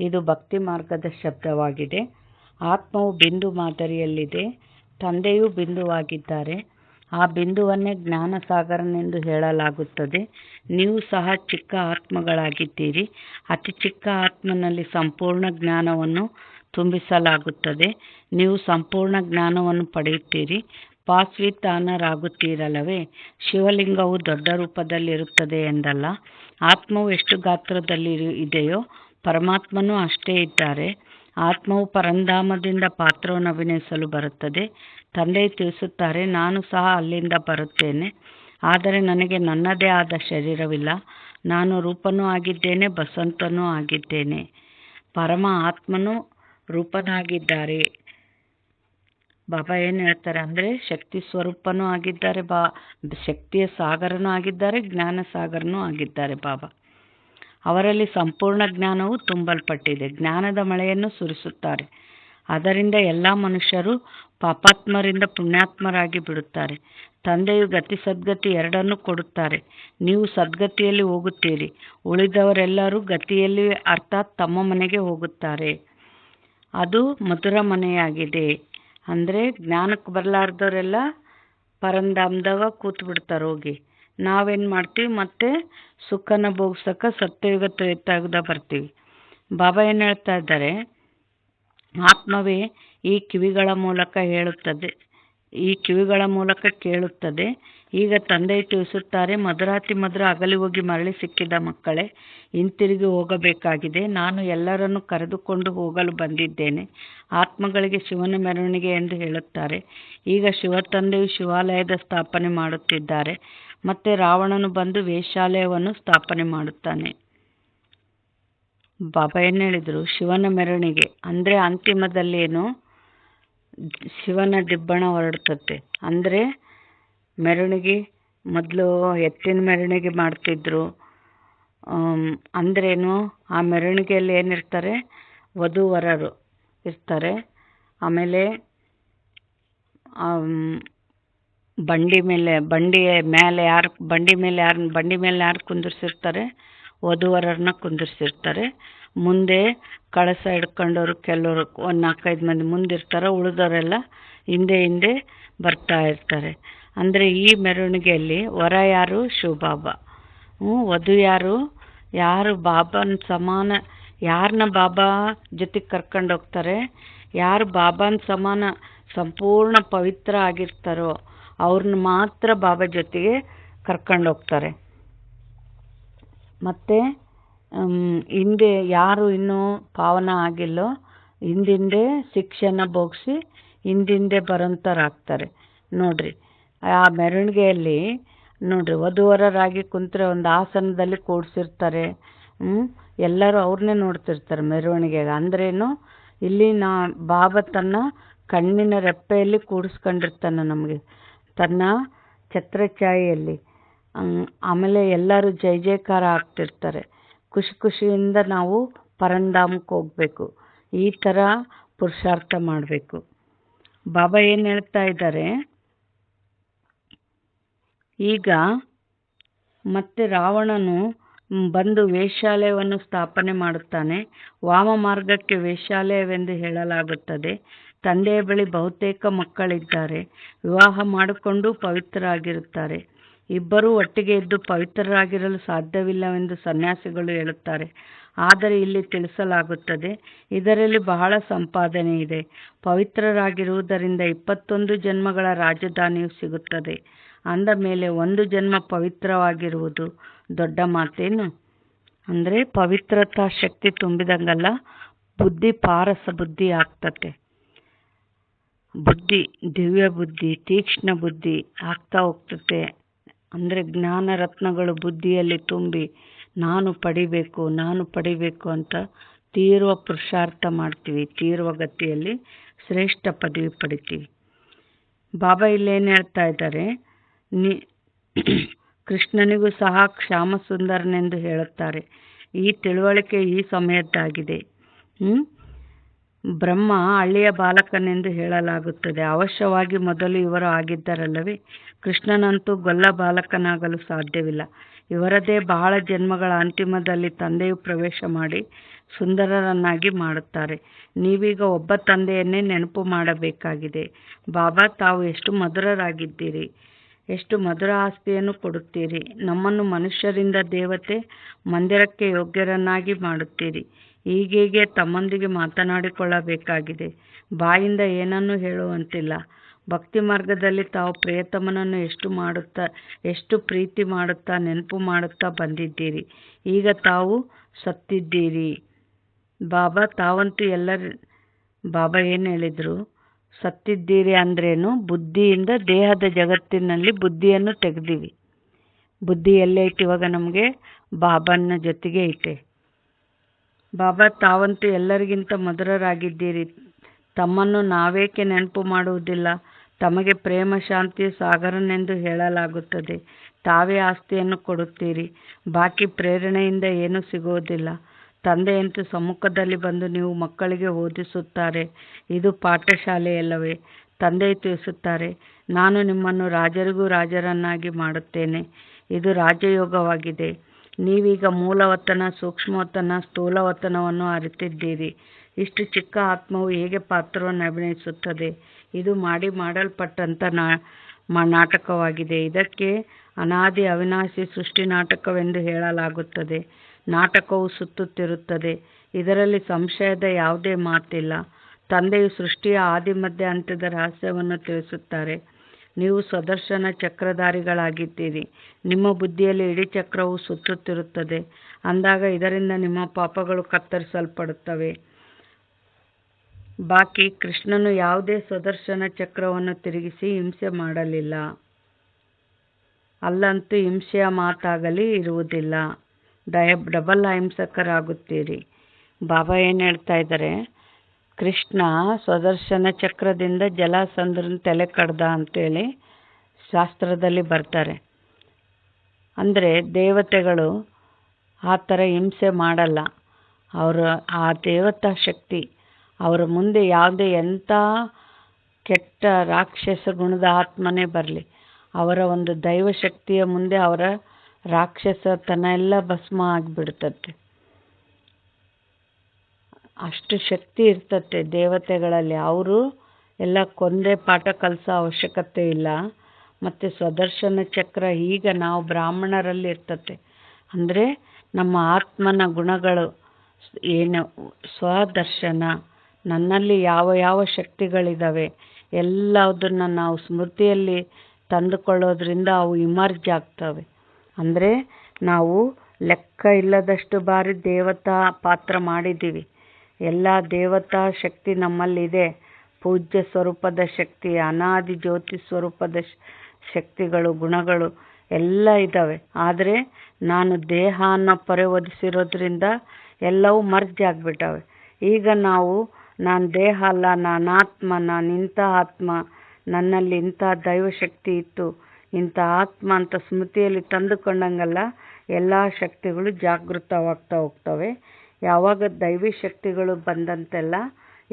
ಇದು ಭಕ್ತಿ ಮಾರ್ಗದ ಶಬ್ದವಾಗಿದೆ. ಆತ್ಮವು ಬಿಂದು ಮಾದರಿಯಲ್ಲಿದೆ. ತಂದೆಯೂ ಬಿಂದುವಾಗಿದ್ದಾರೆ. ಆ ಬಿಂದುವನ್ನೇ ಜ್ಞಾನಸಾಗರನೆಂದು ಹೇಳಲಾಗುತ್ತದೆ. ನೀವು ಸಹ ಚಿಕ್ಕ ಆತ್ಮಗಳಾಗಿದ್ದೀರಿ. ಅತಿ ಚಿಕ್ಕ ಆತ್ಮನಲ್ಲಿ ಸಂಪೂರ್ಣ ಜ್ಞಾನವನ್ನು ತುಂಬಿಸಲಾಗುತ್ತದೆ. ನೀವು ಸಂಪೂರ್ಣ ಜ್ಞಾನವನ್ನು ಪಡೆಯುತ್ತೀರಿ. ಪಾಸ್ ವಿತ್ ಆನರ್ ಆಗುತ್ತೀರಲ್ಲವೇ? ಶಿವಲಿಂಗವು ದೊಡ್ಡ ರೂಪದಲ್ಲಿರುತ್ತದೆ ಎಂದಲ್ಲ. ಆತ್ಮವು ಎಷ್ಟು ಗಾತ್ರದಲ್ಲಿ ಇದೆಯೋ ಪರಮಾತ್ಮನೂ ಅಷ್ಟೇ ಇದ್ದಾರೆ. ಆತ್ಮವು ಪರಂಧಾಮದಿಂದ ಪಾತ್ರವನ್ನು ಅಭಿನಯಿಸಲು ಬರುತ್ತದೆ. ತಂದೆ ತಿಳಿಸುತ್ತಾರೆ, ನಾನು ಸಹ ಅಲ್ಲಿಂದ ಬರುತ್ತೇನೆ, ಆದರೆ ನನಗೆ ನನ್ನದೇ ಆದ ಶರೀರವಿಲ್ಲ. ನಾನು ರೂಪನೂ ಆಗಿದ್ದೇನೆ, ಬಸವಂತನೂ ಆಗಿದ್ದೇನೆ. ಪರಮ ಆತ್ಮನು ರೂಪನಾಗಿದ್ದಾರೆ. ಬಾಬಾ ಏನು ಹೇಳ್ತಾರೆ ಅಂದರೆ, ಶಕ್ತಿ ಸ್ವರೂಪನೂ ಆಗಿದ್ದಾರೆ, ಶಕ್ತಿಯ ಸಾಗರನೂ ಆಗಿದ್ದಾರೆ, ಜ್ಞಾನ ಸಾಗರನೂ ಆಗಿದ್ದಾರೆ ಬಾಬಾ. ಅವರಲ್ಲಿ ಸಂಪೂರ್ಣ ಜ್ಞಾನವು ತುಂಬಲ್ಪಟ್ಟಿದೆ. ಜ್ಞಾನದ ಮಳೆಯನ್ನು ಸುರಿಸುತ್ತಾರೆ. ಅದರಿಂದ ಎಲ್ಲ ಮನುಷ್ಯರು ಪಾಪಾತ್ಮರಿಂದ ಪುಣ್ಯಾತ್ಮರಾಗಿ ಬಿಡುತ್ತಾರೆ. ತಂದೆಯು ಗತಿ ಸದ್ಗತಿ ಎರಡನ್ನೂ ಕೊಡುತ್ತಾರೆ. ನೀವು ಸದ್ಗತಿಯಲ್ಲಿ ಹೋಗುತ್ತೀರಿ, ಉಳಿದವರೆಲ್ಲರೂ ಗತಿಯಲ್ಲಿ ಅರ್ಥಾತ್ ತಮ್ಮ ಮನೆಗೆ ಹೋಗುತ್ತಾರೆ. ಅದು ಮಧುರ ಮನೆಯಾಗಿದೆ. ಅಂದರೆ ಜ್ಞಾನಕ್ಕೆ ಬರಲಾರ್ದವರೆಲ್ಲ ಪರಂಧಾಮದಾಗ ಕೂತು ಬಿಡ್ತಾರೆ ಹೋಗಿ. ನಾವೇನು ಮಾಡ್ತೀವಿ, ಮತ್ತೆ ಸುಖನ ಭೋಗ್ಸಕ್ಕೆ ಸತ್ಯಯುಗ ತ್ರೇತಾಯುಗದ ಬರ್ತೀವಿ. ಬಾಬಾ ಏನು ಹೇಳ್ತಾ ಇದ್ದಾರೆ, ಆತ್ಮವೇ ಈ ಕಿವಿಗಳ ಮೂಲಕ ಕೇಳುತ್ತದೆ. ಈಗ ತಂದೆ ತಿಳಿಸುತ್ತಾರೆ, ಮಧುರಾತಿ ಮಧುರ ಅಗಲಿ ಹೋಗಿ ಮರಳಿ ಸಿಕ್ಕಿದ ಮಕ್ಕಳೇ, ಹಿಂತಿರುಗಿ ಹೋಗಬೇಕಾಗಿದೆ. ನಾನು ಎಲ್ಲರನ್ನು ಕರೆದುಕೊಂಡು ಹೋಗಲು ಬಂದಿದ್ದೇನೆ. ಆತ್ಮಗಳಿಗೆ ಶಿವನ ಮೆರವಣಿಗೆ ಎಂದು ಹೇಳುತ್ತಾರೆ. ಈಗ ಶಿವ ತಂದೆಯು ಶಿವಾಲಯದ ಸ್ಥಾಪನೆ ಮಾಡುತ್ತಿದ್ದಾರೆ. ಮತ್ತೆ ರಾವಣನು ಬಂದು ವೇಶ್ಯಾಲಯವನ್ನು ಸ್ಥಾಪನೆ ಮಾಡುತ್ತಾನೆ. ಬಾಬಾ ಏನು ಹೇಳಿದರು, ಶಿವನ ಮೆರವಣಿಗೆ ಅಂದರೆ ಅಂತಿಮದಲ್ಲೇನು ಶಿವನ ದಿಬ್ಬಣ ಹೊರಡ್ತತೆ. ಅಂದರೆ ಮೆರವಣಿಗೆ ಮೊದಲು ಎತ್ತಿನ ಮೆರವಣಿಗೆ ಮಾಡ್ತಿದ್ರು. ಅಂದ್ರೇನು, ಆ ಮೆರವಣಿಗೆಯಲ್ಲಿ ಏನಿರ್ತಾರೆ, ವಧುವರರು ಇರ್ತಾರೆ. ಆಮೇಲೆ ಬಂಡಿ ಮೇಲೆ ಯಾರು ಕುಂದಿರ್ಸಿರ್ತಾರೆ, ವಧುವರರನ್ನ ಕುಂದಿರ್ಸಿರ್ತಾರೆ. ಮುಂದೆ ಕಳಸ ಹಿಡ್ಕೊಂಡವ್ರು ಕೆಲವರು ಒಂದು 4-5 ಮಂದಿ ಮುಂದಿರ್ತಾರೆ, ಉಳಿದವರೆಲ್ಲ ಹಿಂದೆ ಬರ್ತಾ ಇರ್ತಾರೆ. ಅಂದರೆ ಈ ಮೆರವಣಿಗೆಯಲ್ಲಿ ವರ ಯಾರು, ಶಿವಬಾಬಾ. ವಧು ಯಾರು ಬಾಬಾನ ಸಮಾನ, ಯಾರನ್ನ ಬಾಬಾ ಜೊತೆಗೆ ಕರ್ಕೊಂಡು ಹೋಗ್ತಾರೆ, ಯಾರು ಬಾಬಾನ ಸಮಾನ ಸಂಪೂರ್ಣ ಪವಿತ್ರ ಆಗಿರ್ತಾರೋ ಅವ್ರನ್ನ ಮಾತ್ರ ಬಾಬಾ ಜೊತೆಗೆ ಕರ್ಕೊಂಡು ಹೋಗ್ತಾರೆ. ಮತ್ತು ಹಿಂದೆ ಯಾರು ಇನ್ನೂ ಪಾವನ ಆಗಿಲ್ಲೋ ಹಿಂದಿಂದೆ ಶಿಕ್ಷೆನ ಭೋಗಿಸಿ ಹಿಂದಿಂದೆ ಬರೋಂಥವ್ರಾಗ್ತಾರೆ. ನೋಡ್ರಿ, ಆ ಮೆರವಣಿಗೆಯಲ್ಲಿ ನೋಡ್ರಿ ವಧುವರರಾಗಿ ಕುಂತ್ರೆ ಒಂದು ಆಸನದಲ್ಲಿ ಕೂಡಿಸಿರ್ತಾರೆ. ಎಲ್ಲರೂ ಅವ್ರನ್ನೇ ನೋಡ್ತಿರ್ತಾರೆ ಮೆರವಣಿಗೆಗೆ. ಅಂದ್ರೇನು, ಇಲ್ಲಿ ಬಾಬಾ ತನ್ನ ಕಣ್ಣಿನ ರೆಪ್ಪೆಯಲ್ಲಿ ಕೂಡಿಸ್ಕೊಂಡಿರ್ತಾನೆ ನಮಗೆ, ತನ್ನ ಛತ್ರಛಾಯೆಯಲ್ಲಿ. ಆಮೇಲೆ ಎಲ್ಲರೂ ಜೈ ಜೈಕಾರ ಆಗ್ತಿರ್ತಾರೆ. ಖುಷಿಯಿಂದ ನಾವು ಪರಂಧಾಮಕ್ಕೆ ಹೋಗಬೇಕು. ಈ ಥರ ಪುರುಷಾರ್ಥ ಮಾಡಬೇಕು. ಬಾಬಾ ಏನು ಹೇಳ್ತಾ ಇದ್ದಾರೆ, ಈಗ ಮತ್ತೆ ರಾವಣನು ಬಂದು ವೇಶ್ಯಾಲಯವನ್ನು ಸ್ಥಾಪನೆ ಮಾಡುತ್ತಾನೆ. ವಾಮ ಮಾರ್ಗಕ್ಕೆ ವೇಶ್ಯಾಲಯವೆಂದು ಹೇಳಲಾಗುತ್ತದೆ. ತಂದೆಯ ಬಳಿ ಬಹುತೇಕ ಮಕ್ಕಳಿದ್ದಾರೆ. ವಿವಾಹ ಮಾಡಿಕೊಂಡು ಪವಿತ್ರರಾಗಿರುತ್ತಾರೆ. ಇಬ್ಬರೂ ಒಟ್ಟಿಗೆ ಇದ್ದು ಪವಿತ್ರರಾಗಿರಲು ಸಾಧ್ಯವಿಲ್ಲವೆಂದು ಸನ್ಯಾಸಿಗಳು ಹೇಳುತ್ತಾರೆ. ಆದರೆ ಇಲ್ಲಿ ತಿಳಿಸಲಾಗುತ್ತದೆ, ಇದರಲ್ಲಿ ಬಹಳ ಸಂಪಾದನೆ ಇದೆ. ಪವಿತ್ರರಾಗಿರುವುದರಿಂದ 21 ಜನ್ಮಗಳ ರಾಜಧಾನಿಯು ಸಿಗುತ್ತದೆ. ಅಂದ ಮೇಲೆ 1 ಜನ್ಮ ಪವಿತ್ರವಾಗಿರುವುದು ದೊಡ್ಡ ಮಾತೇನು? ಅಂದರೆ ಪವಿತ್ರತಾ ಶಕ್ತಿ ತುಂಬಿದಂಗಲ್ಲ, ಬುದ್ಧಿ ಪಾರಸ ಬುದ್ಧಿ ಆಗ್ತತೆ. ಬುದ್ಧಿ ದಿವ್ಯ ಬುದ್ಧಿ, ತೀಕ್ಷ್ಣ ಬುದ್ಧಿ ಆಗ್ತಾ ಹೋಗ್ತತೆ. ಅಂದರೆ ಜ್ಞಾನ ರತ್ನಗಳು ಬುದ್ಧಿಯಲ್ಲಿ ತುಂಬಿ ನಾನು ಪಡಿಬೇಕು ಅಂತ ತೀವ್ರ ಪುರುಷಾರ್ಥ ಮಾಡ್ತೀವಿ. ತೀವ್ರ ಗತಿಯಲ್ಲಿ ಶ್ರೇಷ್ಠ ಪದವಿ ಪಡಿತೀವಿ. ಬಾಬಾ ಇಲ್ಲೇನು ಹೇಳ್ತಾ ಇದ್ದಾರೆ, ಕೃಷ್ಣನಿಗೂ ಸಹ ಶ್ಯಾಮ ಸುಂದರನೆಂದು ಹೇಳುತ್ತಾರೆ. ಈ ತಿಳುವಳಿಕೆ ಈ ಸಮಯದ್ದಾಗಿದೆ. ಬ್ರಹ್ಮ ಹಳ್ಳಿಯ ಬಾಲಕನೆಂದು ಹೇಳಲಾಗುತ್ತದೆ. ಅವಶ್ಯವಾಗಿ ಮೊದಲು ಇವರು ಆಗಿದ್ದರಲ್ಲವೇ? ಕೃಷ್ಣನಂತೂ ಗೊಲ್ಲ ಬಾಲಕನಾಗಲು ಸಾಧ್ಯವಿಲ್ಲ. ಇವರದೇ ಬಹಳ ಜನ್ಮಗಳ ಅಂತಿಮದಲ್ಲಿ ತಂದೆಯು ಪ್ರವೇಶ ಮಾಡಿ ಸುಂದರರನ್ನಾಗಿ ಮಾಡುತ್ತಾರೆ. ನೀವೀಗ ಒಬ್ಬ ತಂದೆಯನ್ನೇ ನೆನಪು ಮಾಡಬೇಕಾಗಿದೆ. ಬಾಬಾ, ತಾವು ಎಷ್ಟು ಮಧುರರಾಗಿದ್ದೀರಿ, ಎಷ್ಟು ಮಧುರ ಆಸ್ತಿಯನ್ನು ಕೊಡುತ್ತೀರಿ. ನಮ್ಮನ್ನು ಮನುಷ್ಯರಿಂದ ದೇವತೆ ಮಂದಿರಕ್ಕೆ ಯೋಗ್ಯರನ್ನಾಗಿ ಮಾಡುತ್ತೀರಿ. ಹೀಗೆ ತಮ್ಮೊಂದಿಗೆ ಮಾತನಾಡಿಕೊಳ್ಳಬೇಕಾಗಿದೆ. ಬಾಯಿಂದ ಏನನ್ನೂ ಹೇಳುವಂತಿಲ್ಲ. ಭಕ್ತಿ ಮಾರ್ಗದಲ್ಲಿ ತಾವು ಪ್ರಿಯತಮನನ್ನು ಎಷ್ಟು ಪ್ರೀತಿ ಮಾಡುತ್ತಾ ನೆನಪು ಮಾಡುತ್ತಾ ಬಂದಿದ್ದೀರಿ. ಈಗ ತಾವು ಸತ್ತಿದ್ದೀರಿ. ಬಾಬಾ ಏನು ಹೇಳಿದರು, ಸತ್ತಿದ್ದೀರಿ ಅಂದ್ರೇನು? ಬುದ್ಧಿಯಿಂದ ದೇಹದ ಜಗತ್ತಿನಲ್ಲಿ ಬುದ್ಧಿಯನ್ನು ತೆಗೆದೀವಿ. ಬುದ್ಧಿ ಎಲ್ಲೇ ಐತಿ ಇವಾಗ? ನಮಗೆ ಬಾಬಾನ ಜೊತೆಗೆ ಐತೆ. ಬಾಬಾ, ತಾವಂತೂ ಎಲ್ಲರಿಗಿಂತ ಮಧುರರಾಗಿದ್ದೀರಿ. ತಮ್ಮನ್ನು ನಾವೇಕೆ ನೆನಪು ಮಾಡುವುದಿಲ್ಲ? ತಮಗೆ ಪ್ರೇಮ ಶಾಂತಿಯ ಸಾಗರನೆಂದು ಹೇಳಲಾಗುತ್ತದೆ. ತಾವೇ ಆಸ್ತಿಯನ್ನು ಕೊಡುತ್ತೀರಿ. ಬಾಕಿ ಪ್ರೇರಣೆಯಿಂದ ಏನೂ ಸಿಗುವುದಿಲ್ಲ. ತಂದೆಯಂತೂ ಸಮ್ಮುಖದಲ್ಲಿ ಬಂದು ನೀವು ಮಕ್ಕಳಿಗೆ ಓದಿಸುತ್ತಾರೆ. ಇದು ಪಾಠಶಾಲೆಯಲ್ಲವೇ? ತಂದೆಯು ತಿಳಿಸುತ್ತಾರೆ, ನಾನು ನಿಮ್ಮನ್ನು ರಾಜರಿಗೂ ರಾಜರನ್ನಾಗಿ ಮಾಡುತ್ತೇನೆ. ಇದು ರಾಜಯೋಗವಾಗಿದೆ. ನೀವೀಗ ಮೂಲವತನ, ಸೂಕ್ಷ್ಮವತನ, ಸ್ಥೂಲವತನವನ್ನು ಅರಿತಿದ್ದೀರಿ. ಇಷ್ಟು ಚಿಕ್ಕ ಆತ್ಮವು ಹೇಗೆ ಪಾತ್ರವನ್ನು ಅಭಿನಯಿಸುತ್ತದೆ? ಇದು ಮಾಡಲ್ಪಟ್ಟಂಥ ನಾಟಕವಾಗಿದೆ. ಇದಕ್ಕೆ ಅನಾದಿ ಅವಿನಾಶಿ ಸೃಷ್ಟಿ ನಾಟಕವೆಂದು ಹೇಳಲಾಗುತ್ತದೆ. ನಾಟಕವು ಸುತ್ತುತ್ತಿರುತ್ತದೆ. ಇದರಲ್ಲಿ ಸಂಶಯದ ಯಾವುದೇ ಮಾತಿಲ್ಲ. ತಂದೆಯು ಸೃಷ್ಟಿಯ ಆದಿ ಮಧ್ಯ ಅಂತ್ಯದ ರಹಸ್ಯವನ್ನು ತಿಳಿಸುತ್ತಾರೆ. ನೀವು ಸುದರ್ಶನ ಚಕ್ರಧಾರಿಗಳಾಗಿದ್ದೀರಿ. ನಿಮ್ಮ ಬುದ್ಧಿಯಲ್ಲಿ ಇಡೀ ಚಕ್ರವು ಸುತ್ತುತ್ತಿರುತ್ತದೆ. ಅಂದಾಗ ಇದರಿಂದ ನಿಮ್ಮ ಪಾಪಗಳು ಕತ್ತರಿಸಲ್ಪಡುತ್ತವೆ. ಬಾಕಿ ಕೃಷ್ಣನು ಯಾವುದೇ ಸುದರ್ಶನ ಚಕ್ರವನ್ನು ತಿರುಗಿಸಿ ಹಿಂಸೆ ಮಾಡಲಿಲ್ಲ. ಅಲ್ಲಂತೂ ಹಿಂಸೆಯ ಮಾತಾಗಲಿ ಇರುವುದಿಲ್ಲ. ಡಬಲ್ ಅಹಿಂಸಕರಾಗುತ್ತೀರಿ. ಬಾಬಾ ಏನು ಹೇಳ್ತಾ ಇದ್ದಾರೆ, ಕೃಷ್ಣ ಸ್ವದರ್ಶನ ಚಕ್ರದಿಂದ ಜಲಾಸಂದ್ರನ ತಲೆ ಕಡ್ದ ಅಂತೇಳಿ ಶಾಸ್ತ್ರದಲ್ಲಿ ಬರ್ತಾರೆ. ಅಂದರೆ ದೇವತೆಗಳು ಆ ಥರ ಹಿಂಸೆ ಮಾಡಲ್ಲ. ಅವರು ಆ ದೇವತಾ ಶಕ್ತಿ ಅವರ ಮುಂದೆ ಯಾವುದೇ ಎಂಥ ಕೆಟ್ಟ ರಾಕ್ಷಸ ಗುಣದ ಆತ್ಮನೇ ಬರಲಿ, ಅವರ ಒಂದು ದೈವಶಕ್ತಿಯ ಮುಂದೆ ಅವರ ರಾಕ್ಷಸತನ ಎಲ್ಲ ಭಸ್ಮ ಆಗಿಬಿಡ್ತತೆ. ಅಷ್ಟು ಶಕ್ತಿ ಇರ್ತತೆ ದೇವತೆಗಳಲ್ಲಿ. ಅವರು ಎಲ್ಲ ಕೊಂದೇ ಪಾಠ ಕಲಿಸೋ ಅವಶ್ಯಕತೆ ಇಲ್ಲ. ಮತ್ತು ಸ್ವದರ್ಶನ ಚಕ್ರ ಈಗ ನಾವು ಬ್ರಾಹ್ಮಣರಲ್ಲಿ ಇರ್ತತೆ. ಅಂದರೆ ನಮ್ಮ ಆತ್ಮನ ಗುಣಗಳು ಏನು, ಸ್ವದರ್ಶನ, ನನ್ನಲ್ಲಿ ಯಾವ ಯಾವ ಶಕ್ತಿಗಳಿದ್ದಾವೆ ಎಲ್ಲದನ್ನು ನಾವು ಸ್ಮೃತಿಯಲ್ಲಿ ತಂದುಕೊಳ್ಳೋದ್ರಿಂದ ಅವು ಇಮರ್ಜ್ ಆಗ್ತವೆ. ಅಂದರೆ ನಾವು ಲೆಕ್ಕ ಇಲ್ಲದಷ್ಟು ಬಾರಿ ದೇವತಾ ಪಾತ್ರ ಮಾಡಿದ್ದೀವಿ. ಎಲ್ಲ ದೇವತಾ ಶಕ್ತಿ ನಮ್ಮಲ್ಲಿದೆ. ಪೂಜ್ಯ ಸ್ವರೂಪದ ಶಕ್ತಿ, ಅನಾದಿ ಜ್ಯೋತಿ ಸ್ವರೂಪದ ಶಕ್ತಿಗಳು, ಗುಣಗಳು ಎಲ್ಲ ಇದ್ದಾವೆ. ಆದರೆ ನಾನು ದೇಹ ಅನ್ನೋ ಪೊರೆ ಒದಿಸಿರೋದ್ರಿಂದ ಎಲ್ಲವೂ ಮರ್ಜ್ ಆಗಿಬಿಟ್ಟವೆ. ಈಗ ನಾವು ನಾನು ದೇಹ ಅಲ್ಲ, ನಾನು ಆತ್ಮ, ನಾನು ಇಂಥ ಆತ್ಮ, ನನ್ನಲ್ಲಿ ಇಂಥ ದೈವಶಕ್ತಿ ಇತ್ತು, ಇಂಥ ಆತ್ಮ ಅಂತ ಸ್ಮೃತಿಯಲ್ಲಿ ತಂದುಕೊಂಡಂಗೆಲ್ಲ ಎಲ್ಲ ಶಕ್ತಿಗಳು ಜಾಗೃತವಾಗ್ತಾ ಹೋಗ್ತವೆ. ಯಾವಾಗ ದೈವಿ ಶಕ್ತಿಗಳು ಬಂದಂತೆಲ್ಲ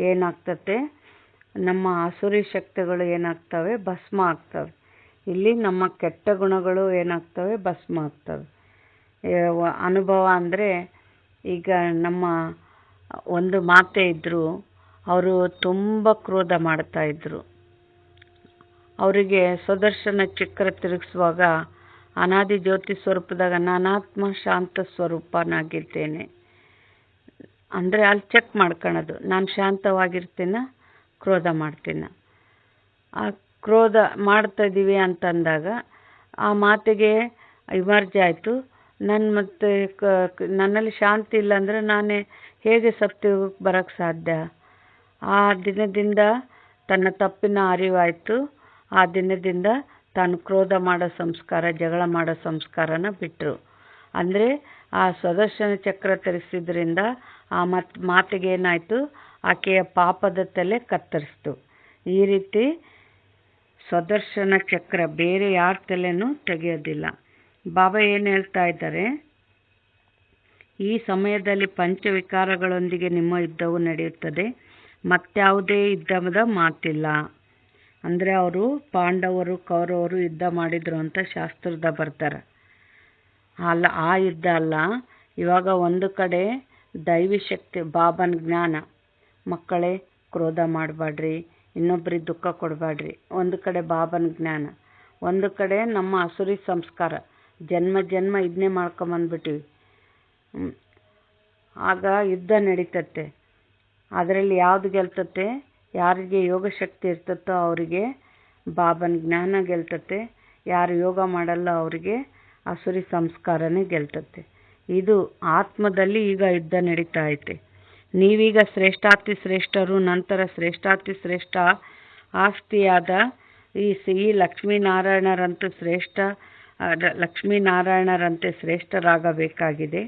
ಏನಾಗ್ತತೆ, ನಮ್ಮ ಆಸುರಿ ಶಕ್ತಿಗಳು ಏನಾಗ್ತವೆ, ಭಸ್ಮ ಆಗ್ತವೆ. ಇಲ್ಲಿ ನಮ್ಮ ಕೆಟ್ಟ ಗುಣಗಳು ಏನಾಗ್ತವೆ, ಭಸ್ಮ ಆಗ್ತವೆ. ಅನುಭವ ಅಂದರೆ ಈಗ ನಮ್ಮ ಒಂದು ಮಾತೆ ಇದ್ದರು, ಅವರು ತುಂಬ ಕ್ರೋಧ ಮಾಡ್ತಾಯಿದ್ರು. ಅವರಿಗೆ ಸ್ವದರ್ಶನ ಚಕ್ರ ತಿರುಗಿಸುವಾಗ ಅನಾದಿ ಜ್ಯೋತಿ ಸ್ವರೂಪದಾಗ ನಾನಾತ್ಮ ಶಾಂತ ಸ್ವರೂಪನಾಗಿರ್ತೇನೆ ಅಂದರೆ ಅಲ್ಲಿ ಚೆಕ್ ಮಾಡ್ಕೊಳ್ಳೋದು, ನಾನು ಶಾಂತವಾಗಿರ್ತೀನ, ಕ್ರೋಧ ಮಾಡ್ತೀನ. ಆ ಕ್ರೋಧ ಮಾಡ್ತಾಯಿದ್ದೀವಿ ಅಂತಂದಾಗ ಆ ಮಾತಿಗೆ ಇಮರ್ಜ್ ಆಯಿತು. ಮತ್ತು ನನ್ನಲ್ಲಿ ಶಾಂತಿ ಇಲ್ಲ ಅಂದರೆ ನಾನೇ ಹೇಗೆ ಸತ್ಯಕ್ಕೆ ಬರೋಕ್ಕೆ ಸಾಧ್ಯ? ಆ ದಿನದಿಂದ ತನ್ನ ತಪ್ಪಿನ ಅರಿವಾಯಿತು. ಆ ದಿನದಿಂದ ತಾನು ಕ್ರೋಧ ಮಾಡೋ ಸಂಸ್ಕಾರ, ಜಗಳ ಮಾಡೋ ಸಂಸ್ಕಾರನ ಬಿಟ್ಟರು. ಅಂದರೆ ಆ ಸ್ವದರ್ಶನ ಚಕ್ರ ತಿರುಗಿಸಿದ್ರಿಂದ ಆ ಮಾತಿಗೆ ಏನಾಯಿತು, ಆಕೆಯ ಪಾಪದ ತಲೆ ಕತ್ತರಿಸ್ತು. ಈ ರೀತಿ ಸ್ವದರ್ಶನ ಚಕ್ರ ಬೇರೆ ಯಾರ ತಲೆನೂ ತೆಗೆಯೋದಿಲ್ಲ. ಬಾಬಾ ಏನು ಹೇಳ್ತಾ ಇದ್ದಾರೆ, ಈ ಸಮಯದಲ್ಲಿ ಪಂಚವಿಕಾರಗಳೊಂದಿಗೆ ನಿಮ್ಮ ಯುದ್ಧವು ನಡೆಯುತ್ತದೆ, ಮತ್ಯಾವುದೇ ಯುದ್ಧದ ಮಾತಿಲ್ಲ. ಅಂದರೆ ಅವರು ಪಾಂಡವರು ಕೌರವರು ಯುದ್ಧ ಮಾಡಿದರು ಅಂತ ಶಾಸ್ತ್ರದ ಬರ್ತಾರೆ. ಅಲ್ಲ, ಆ ಯುದ್ಧ ಅಲ್ಲ. ಇವಾಗ ಒಂದು ಕಡೆ ದೈವಿ ಶಕ್ತಿ, ಬಾಬನ ಜ್ಞಾನ, ಮಕ್ಕಳೇ ಕ್ರೋಧ ಮಾಡಬೇಡ್ರಿ, ಇನ್ನೊಬ್ರಿಗೆ ದುಃಖ ಕೊಡಬೇಡ್ರಿ. ಒಂದು ಕಡೆ ಬಾಬನ ಜ್ಞಾನ, ಒಂದು ಕಡೆ ನಮ್ಮ ಅಸುರಿ ಸಂಸ್ಕಾರ, ಜನ್ಮ ಜನ್ಮ ಇದನ್ನೇ ಮಾಡ್ಕೊಂಬಂದ್ಬಿಟ್ಟಿವಿ. ಆಗ ಯುದ್ಧ ನಡೀತತೆ. ಅದರಲ್ಲಿ ಯಾವುದು ಗೆಲ್ತತೆ, ಯಾರಿಗೆ ಯೋಗ ಶಕ್ತಿ ಇರ್ತತೋ ಅವರಿಗೆ ಬಾಬನ ಜ್ಞಾನ ಗೆಲ್ತತೆ, ಯಾರು ಯೋಗ ಮಾಡಲ್ಲ ಅವರಿಗೆ ಅಸುರಿ ಸಂಸ್ಕಾರನೇ ಗೆಲ್ತತೆ. ಇದು ಆತ್ಮದಲ್ಲಿ ಈಗ ಯುದ್ಧ ನಡೀತಾ ಐತೆ. ನೀವೀಗ ಶ್ರೇಷ್ಠಾತಿ ಶ್ರೇಷ್ಠರು, ನಂತರ ಶ್ರೇಷ್ಠಾತಿ ಶ್ರೇಷ್ಠ ಆಸ್ತಿಯಾದ ಈ ಲಕ್ಷ್ಮೀನಾರಾಯಣರಂತೂ ಲಕ್ಷ್ಮೀನಾರಾಯಣರಂತೆ ಶ್ರೇಷ್ಠರಾಗಬೇಕಾಗಿದೆ.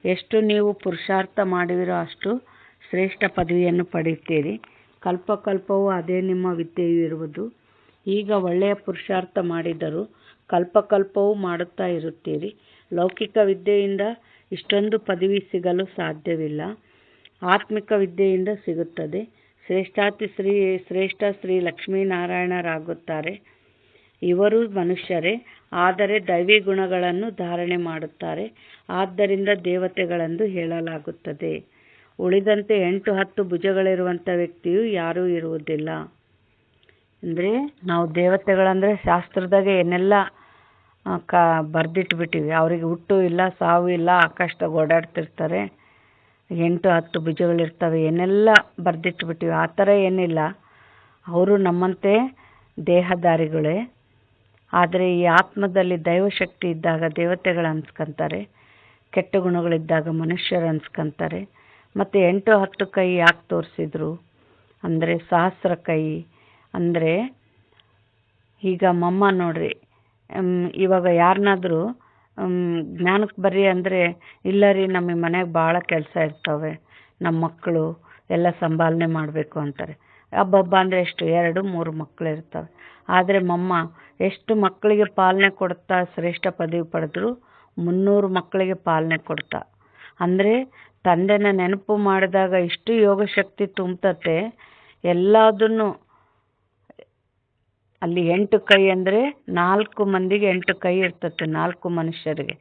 ಎಷ್ಟು ನೀವು ಪುರುಷಾರ್ಥ ಮಾಡುವಿರೋ ಅಷ್ಟು ಶ್ರೇಷ್ಠ ಪದವಿಯನ್ನು ಪಡೆಯುತ್ತೀರಿ. ಕಲ್ಪಕಲ್ಪವೂ ಅದೇ ನಿಮ್ಮ ವಿದ್ಯೆಯೂ ಇರುವುದು. ಈಗ ಒಳ್ಳೆಯ ಪುರುಷಾರ್ಥ ಮಾಡಿದರೂ ಕಲ್ಪಕಲ್ಪವೂ ಮಾಡುತ್ತಾ ಇರುತ್ತೀರಿ. ಲೌಕಿಕ ವಿದ್ಯೆಯಿಂದ ಇಷ್ಟೊಂದು ಪದವಿ ಸಿಗಲು ಸಾಧ್ಯವಿಲ್ಲ. ಆತ್ಮಿಕ ವಿದ್ಯೆಯಿಂದ ಸಿಗುತ್ತದೆ. ಶ್ರೇಷ್ಠ ಶ್ರೀ ಲಕ್ಷ್ಮೀನಾರಾಯಣರಾಗುತ್ತಾರೆ. ಇವರು ಮನುಷ್ಯರೇ, ಆದರೆ ದೈವಿ ಗುಣಗಳನ್ನು ಧಾರಣೆ ಮಾಡುತ್ತಾರೆ. ಆದ್ದರಿಂದ ದೇವತೆಗಳೆಂದು ಹೇಳಲಾಗುತ್ತದೆ. ಉಳಿದಂತೆ 8-10 ಭುಜಗಳಿರುವಂಥ ವ್ಯಕ್ತಿಯು ಯಾರೂ ಇರುವುದಿಲ್ಲ. ಅಂದರೆ ನಾವು ದೇವತೆಗಳಂದರೆ ಶಾಸ್ತ್ರದಾಗೆ ಏನೆಲ್ಲ ಬರೆದಿಟ್ಬಿಟ್ಟಿವಿ. ಅವರಿಗೆ ಹುಟ್ಟು ಇಲ್ಲ, ಸಾವು ಇಲ್ಲ, ಆಕಾಶದಾಗ ಓಡಾಡ್ತಿರ್ತಾರೆ, 8-10 ಭುಜಗಳಿರ್ತವೆ, ಏನೆಲ್ಲ ಬರೆದಿಟ್ಬಿಟ್ಟಿವಿ. ಆ ಥರ ಏನಿಲ್ಲ. ಅವರು ನಮ್ಮಂತೆ ದೇಹಧಾರಿಗಳೇ. ಆದರೆ ಈ ಆತ್ಮದಲ್ಲಿ ದೈವಶಕ್ತಿ ಇದ್ದಾಗ ದೇವತೆಗಳು ಅನ್ಸ್ಕೊಂತಾರೆ, ಕೆಟ್ಟ ಗುಣಗಳಿದ್ದಾಗ ಮನುಷ್ಯರು ಅನ್ಸ್ಕೊಂತಾರೆ. ಮತ್ತು 8-10 ಕೈ ಯಾಕೆ ತೋರಿಸಿದ್ರು ಅಂದರೆ ಸಹಸ್ರ ಕೈ ಅಂದರೆ, ಈಗ ಮಮ್ಮ ನೋಡ್ರಿ, ಇವಾಗ ಯಾರನ್ನಾದರೂ ಜ್ಞಾನಕ್ಕೆ ಬರ್ರಿ ಅಂದರೆ, ಇಲ್ಲ ರೀ ನಮಗೆ ಮನೆಗೆ ಭಾಳ ಕೆಲಸ ಇರ್ತವೆ, ನಮ್ಮ ಮಕ್ಕಳು ಎಲ್ಲ ಸಂಭಾಲನೆ ಮಾಡಬೇಕು ಅಂತಾರೆ. ಹಬ್ಬ ಅಂದರೆ ಎಷ್ಟು 2-3 ಮಕ್ಕಳು ಇರ್ತವೆ. ಆದರೆ ಮಮ್ಮ ಎಷ್ಟು ಮಕ್ಕಳಿಗೆ ಪಾಲನೆ ಕೊಡ್ತಾ ಶ್ರೇಷ್ಠ ಪದವಿ ಪಡೆದ್ರು 300 ಮಕ್ಕಳಿಗೆ ಪಾಲನೆ ಕೊಡ್ತಾ. ಅಂದರೆ ತಂದೆನ ನೆನಪು ಮಾಡಿದಾಗ ಇಷ್ಟು ಯೋಗ ಶಕ್ತಿ ತುಂಬುತ್ತೆ. ಎಲ್ಲದನ್ನು ಅಲ್ಲಿ 8 ಕೈ ಅಂದರೆ 4 ಮಂದಿಗೆ 8 ಕೈ ಇರ್ತತೆ, 4 ಮನುಷ್ಯರಿಗೆ.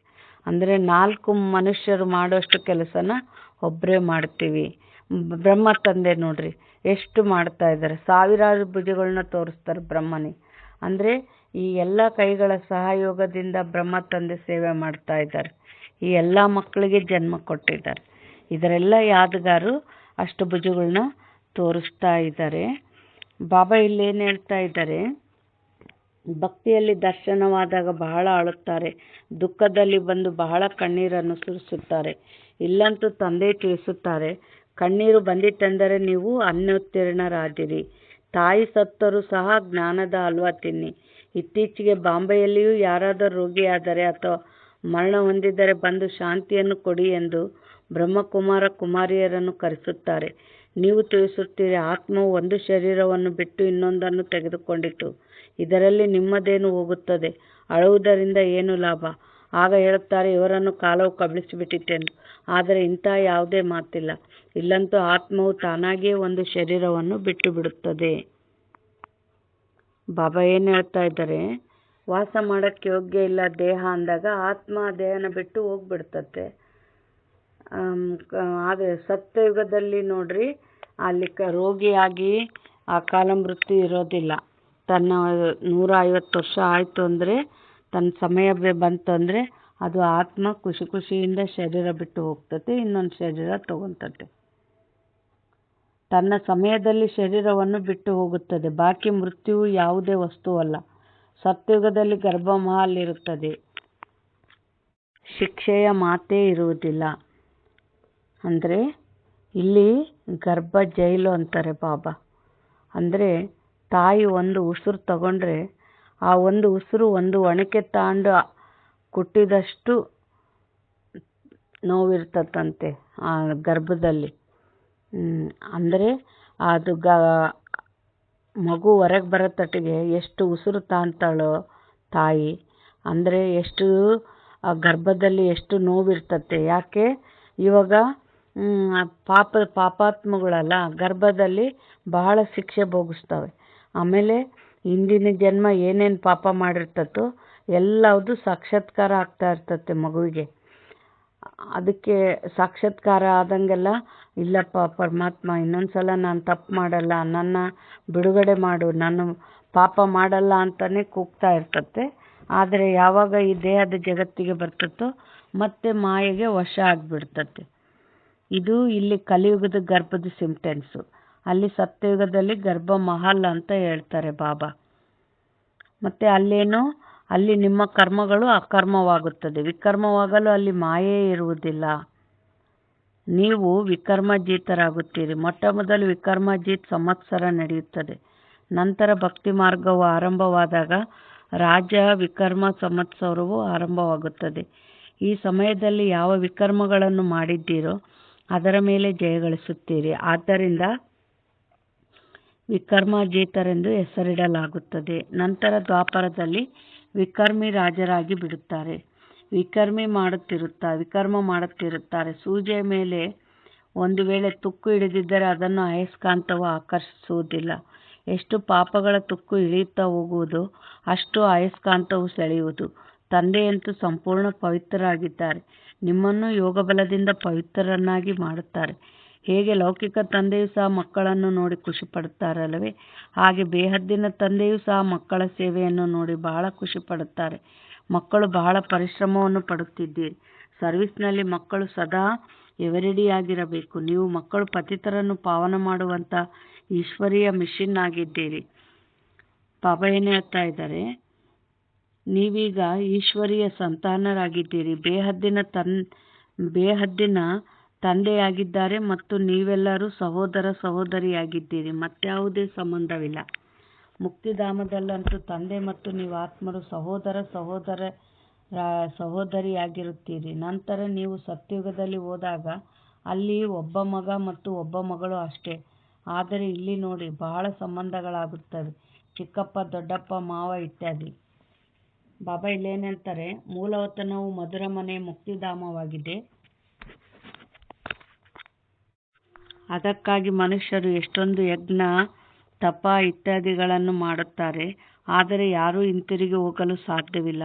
ಅಂದರೆ 4 ಮನುಷ್ಯರು ಮಾಡೋಷ್ಟು ಕೆಲಸನ ಒಬ್ಬರೇ ಮಾಡ್ತೀವಿ. ಬ್ರಹ್ಮ ತಂದೆ ನೋಡ್ರಿ ಎಷ್ಟು ಮಾಡ್ತಾ ಇದ್ದಾರೆ, ಸಾವಿರಾರು ಭುಜಗಳನ್ನ ತೋರಿಸ್ತಾರೆ ಬ್ರಹ್ಮನಿಗೆ. ಅಂದರೆ ಈ ಎಲ್ಲ ಕೈಗಳ ಸಹಯೋಗದಿಂದ ಬ್ರಹ್ಮ ತಂದೆ ಸೇವೆ ಮಾಡ್ತಾ ಇದ್ದಾರೆ. ಈ ಎಲ್ಲ ಮಕ್ಕಳಿಗೆ ಜನ್ಮ ಕೊಟ್ಟಿದ್ದಾರೆ. ಇದರೆಲ್ಲ ಯಾದಗಾರು ಅಷ್ಟು ಭುಜಗಳನ್ನ ತೋರಿಸ್ತಾ ಇದ್ದಾರೆ. ಬಾಬಾ ಇಲ್ಲೇನು ಹೇಳ್ತಾ ಇದ್ದಾರೆ, ಭಕ್ತಿಯಲ್ಲಿ ದರ್ಶನವಾದಾಗ ಬಹಳ ಅಳುತ್ತಾರೆ, ದುಃಖದಲ್ಲಿ ಬಂದು ಬಹಳ ಕಣ್ಣೀರನ್ನು ಸುರಿಸುತ್ತಾರೆ. ಇಲ್ಲಂತೂ ತಂದೆ ತಿಳಿಸುತ್ತಾರೆ, ಕಣ್ಣೀರು ಬಂದಿತೆಂದರೆ ನೀವು ಅನ್ಯೋತ್ತೀರ್ಣರಾದಿರಿ. ತಾಯಿ ಸತ್ತರೂ ಸಹ ಜ್ಞಾನದ ಹಲ್ವಾ ತಿನ್ನಿ. ಇತ್ತೀಚೆಗೆ ಬಾಂಬೆಯಲ್ಲಿಯೂ ಯಾರಾದರೂ ರೋಗಿಯಾದರೆ ಅಥವಾ ಮರಣ ಹೊಂದಿದರೆ ಬಂದು ಶಾಂತಿಯನ್ನು ಕೊಡಿ ಎಂದು ಬ್ರಹ್ಮಕುಮಾರ ಕುಮಾರಿಯರನ್ನು ಕರೆಸುತ್ತಾರೆ. ನೀವು ತಿಳಿಸುತ್ತೀರಿ, ಆತ್ಮವು ಒಂದು ಶರೀರವನ್ನು ಬಿಟ್ಟು ಇನ್ನೊಂದನ್ನು ತೆಗೆದುಕೊಂಡಿತು, ಇದರಲ್ಲಿ ನಿಮ್ಮದೇನು ಹೋಗುತ್ತದೆ, ಅಳುವುದರಿಂದ ಏನು ಲಾಭ? ಆಗ ಹೇಳುತ್ತಾರೆ, ಇವರನ್ನು ಕಾಲವು ಕಬಳಿಸಿಬಿಟ್ಟಿತೆಂದು. ಆದರೆ ಇಂಥ ಯಾವುದೇ ಮಾತಿಲ್ಲ. ಇಲ್ಲಂತೂ ಆತ್ಮವು ತಾನಾಗಿಯೇ ಒಂದು ಶರೀರವನ್ನು ಬಿಟ್ಟು ಬಿಡುತ್ತದೆ. ಬಾಬಾ ಏನು ಹೇಳ್ತಾ ಇದ್ದಾರೆ, ವಾಸ ಮಾಡೋಕ್ಕೆ ಯೋಗ್ಯ ಇಲ್ಲ ದೇಹ ಅಂದಾಗ ಆತ್ಮ ದೇಹನ ಬಿಟ್ಟು ಹೋಗ್ಬಿಡ್ತತೆ. ಆದರೆ ಸತ್ಯಯುಗದಲ್ಲಿ ನೋಡ್ರಿ, ಅಲ್ಲಿ ರೋಗಿಯಾಗಿ ಆ ಕಾಲ ಮೃತ್ಯು ಇರೋದಿಲ್ಲ. ತನ್ನ 150 ವರ್ಷ ಆಯಿತು ಅಂದರೆ, ತನ್ನ ಸಮಯ ಬಂತು ಅಂದರೆ ಅದು ಆತ್ಮ ಖುಷಿಯಿಂದ ಶರೀರ ಬಿಟ್ಟು ಹೋಗ್ತತೆ, ಇನ್ನೊಂದು ಶರೀರ ತಗೊತತೆ. ತನ್ನ ಸಮಯದಲ್ಲಿ ಶರೀರವನ್ನು ಬಿಟ್ಟು ಹೋಗುತ್ತದೆ. ಬಾಕಿ ಮೃತ್ಯುವು ಯಾವುದೇ ವಸ್ತುವಲ್ಲ. ಸತ್ಯುಗದಲ್ಲಿ ಗರ್ಭಮಹಲ್ ಇರುತ್ತದೆ, ಶಿಕ್ಷೆಯ ಮಾತೇ ಇರುವುದಿಲ್ಲ. ಅಂದರೆ ಇಲ್ಲಿ ಗರ್ಭ ಜೈಲು ಅಂತಾರೆ ಬಾಬಾ. ಅಂದರೆ ತಾಯಿ ಒಂದು ಉಸಿರು ತಗೊಂಡ್ರೆ ಆ ಒಂದು ಉಸಿರು ಒಂದು ಒಣಕೆ ತಾಂಡು ಕುಟ್ಟಿದಷ್ಟು ನೋವಿರ್ತದಂತೆ ಆ ಗರ್ಭದಲ್ಲಿ. ಅಂದರೆ ಅದು ಮಗು ಹೊರಗೆ ಬರೋ ತಟ್ಟಿಗೆ ಎಷ್ಟು ಉಸಿರು ತಾಂತಾಳೋ ತಾಯಿ, ಅಂದರೆ ಎಷ್ಟು ಆ ಗರ್ಭದಲ್ಲಿ ಎಷ್ಟು ನೋವಿರ್ತತೆ. ಯಾಕೆ ಇವಾಗ ಪಾಪಾತ್ಮಗಳಲ್ಲ, ಗರ್ಭದಲ್ಲಿ ಬಹಳ ಶಿಕ್ಷೆ ಭೋಗಿಸ್ತವೆ. ಆಮೇಲೆ ಹಿಂದಿನ ಜನ್ಮ ಏನೇನು ಪಾಪ ಮಾಡಿರ್ತತೋ ಎಲ್ಲವುದು ಸಾಕ್ಷಾತ್ಕಾರ ಆಗ್ತಾ ಇರ್ತತೆ ಮಗುವಿಗೆ. ಅದಕ್ಕೆ ಸಾಕ್ಷಾತ್ಕಾರ ಆದಂಗೆಲ್ಲ, ಇಲ್ಲಪ್ಪ ಪರಮಾತ್ಮ ಇನ್ನೊಂದ್ಸಲ ನಾನು ತಪ್ಪು ಮಾಡಲ್ಲ, ನನ್ನ ಬಿಡುಗಡೆ ಮಾಡು, ನಾನು ಪಾಪ ಮಾಡಲ್ಲ ಅಂತಲೇ ಕೂಗ್ತಾ ಇರ್ತತೆ. ಆದರೆ ಯಾವಾಗ ಈ ದೇಹದ ಜಗತ್ತಿಗೆ ಬರ್ತತೋ ಮತ್ತೆ ಮಾಯೆಗೆ ವಶ ಆಗಿಬಿಡ್ತತೆ. ಇದು ಇಲ್ಲಿ ಕಲಿಯುಗದ ಗರ್ಭದ ಸಿಂಪ್ಟೆನ್ಸು. ಅಲ್ಲಿ ಸತ್ಯಯುಗದಲ್ಲಿ ಗರ್ಭ ಮಹಲ್ ಅಂತ ಹೇಳ್ತಾರೆ ಬಾಬಾ. ಮತ್ತು ಅಲ್ಲೇನೋ ಅಲ್ಲಿ ನಿಮ್ಮ ಕರ್ಮಗಳು ಅಕರ್ಮವಾಗುತ್ತದೆ. ವಿಕರ್ಮವಾಗಲು ಅಲ್ಲಿ ಮಾಯೇ ಇರುವುದಿಲ್ಲ. ನೀವು ವಿಕರ್ಮಜೀತರಾಗುತ್ತೀರಿ. ಮೊಟ್ಟ ಮೊದಲು ವಿಕರ್ಮಜೀತ್ ಸಂವತ್ಸರ ನಡೆಯುತ್ತದೆ. ನಂತರ ಭಕ್ತಿ ಮಾರ್ಗವು ಆರಂಭವಾದಾಗ ರಾಜ ವಿಕರ್ಮ ಸಂವತ್ಸರವು ಆರಂಭವಾಗುತ್ತದೆ. ಈ ಸಮಯದಲ್ಲಿ ಯಾವ ವಿಕರ್ಮಗಳನ್ನು ಮಾಡಿದ್ದೀರೋ ಅದರ ಮೇಲೆ ಜಯಗಳಿಸುತ್ತೀರಿ. ಆದ್ದರಿಂದ ವಿಕರ್ಮಜೀತರೆಂದು ಹೆಸರಿಡಲಾಗುತ್ತದೆ. ನಂತರ ದ್ವಾಪರದಲ್ಲಿ ವಿಕರ್ಮಿ ರಾಜರಾಗಿ ಬಿಡುತ್ತಾರೆ. ವಿಕರ್ಮ ಮಾಡುತ್ತಿರುತ್ತಾರೆ. ಸೂಜಿಯ ಮೇಲೆ ಒಂದು ವೇಳೆ ತುಕ್ಕು ಹಿಡಿದಿದ್ದರೆ ಅದನ್ನು ಅಯಸ್ಕಾಂತವು ಆಕರ್ಷಿಸುವುದಿಲ್ಲ. ಎಷ್ಟು ಪಾಪಗಳ ತುಕ್ಕು ಇಳಿಯುತ್ತಾ ಹೋಗುವುದೋ ಅಷ್ಟು ಅಯಸ್ಕಾಂತವು ಸೆಳೆಯುವುದು. ತಂದೆಯಂತೂ ಸಂಪೂರ್ಣ ಪವಿತ್ರರಾಗಿದ್ದಾರೆ. ನಿಮ್ಮನ್ನು ಯೋಗಬಲದಿಂದ ಪವಿತ್ರರನ್ನಾಗಿ ಮಾಡುತ್ತಾರೆ. ಹೇಗೆ ಲೌಕಿಕ ತಂದೆಯೂ ಸಹ ಮಕ್ಕಳನ್ನು ನೋಡಿ ಖುಷಿ ಪಡುತ್ತಾರಲ್ಲವೇ, ಹಾಗೆ ಬೇಹದ್ದಿನ ತಂದೆಯೂ ಸಹ ಮಕ್ಕಳ ಸೇವೆಯನ್ನು ನೋಡಿ ಬಹಳ ಖುಷಿ ಪಡುತ್ತಾರೆ. ಮಕ್ಕಳು ಬಹಳ ಪರಿಶ್ರಮವನ್ನು ಪಡುತ್ತಿದ್ದೀರಿ. ಸರ್ವಿಸ್ನಲ್ಲಿ ಮಕ್ಕಳು ಸದಾ ಎವರೆಡಿಯಾಗಿರಬೇಕು. ನೀವು ಮಕ್ಕಳು ಪತಿತರನ್ನು ಪಾವನ ಮಾಡುವಂಥ ಈಶ್ವರೀಯ ಮಿಷನ್ ಆಗಿದ್ದೀರಿ. ಬಾಬಾ ಏನು ಹೇಳ್ತಾ ಇದ್ದಾರೆ, ನೀವೀಗ ಈಶ್ವರೀಯ ಸಂತಾನರಾಗಿದ್ದೀರಿ. ಬೇಹದ್ದಿನ ತಂದೆಯಾಗಿದ್ದಾರೆ ಮತ್ತು ನೀವೆಲ್ಲರೂ ಸಹೋದರ ಸಹೋದರಿಯಾಗಿದ್ದೀರಿ. ಮತ್ಯಾವುದೇ ಸಂಬಂಧವಿಲ್ಲ. ಮುಕ್ತಿಧಾಮದಲ್ಲಂತೂ ತಂದೆ ಮತ್ತು ನೀವು ಆತ್ಮರು ಸಹೋದರಿಯಾಗಿರುತ್ತೀರಿ. ನಂತರ ನೀವು ಸತ್ಯುಗದಲ್ಲಿ ಹೋದಾಗ ಅಲ್ಲಿ ಒಬ್ಬ ಮಗ ಮತ್ತು ಒಬ್ಬ ಮಗಳು ಅಷ್ಟೇ. ಆದರೆ ಇಲ್ಲಿ ನೋಡಿ, ಬಹಳ ಸಂಬಂಧಗಳಾಗುತ್ತವೆ. ಚಿಕ್ಕಪ್ಪ, ದೊಡ್ಡಪ್ಪ, ಮಾವ ಇತ್ಯಾದಿ. ಬಾಬಾ ಇಲ್ಲೇನು ಹೇಳ್ತಾರೆ, ಮೂಲವತನವು ಮಧುರ ಮನೆ, ಮುಕ್ತಿಧಾಮವಾಗಿದೆ. ಅದಕ್ಕಾಗಿ ಮನುಷ್ಯರು ಎಷ್ಟೊಂದು ಯಜ್ಞ, ತಪ ಇತ್ಯಾದಿಗಳನ್ನು ಮಾಡುತ್ತಾರೆ. ಆದರೆ ಯಾರೂ ಹಿಂತಿರುಗಿ ಹೋಗಲು ಸಾಧ್ಯವಿಲ್ಲ.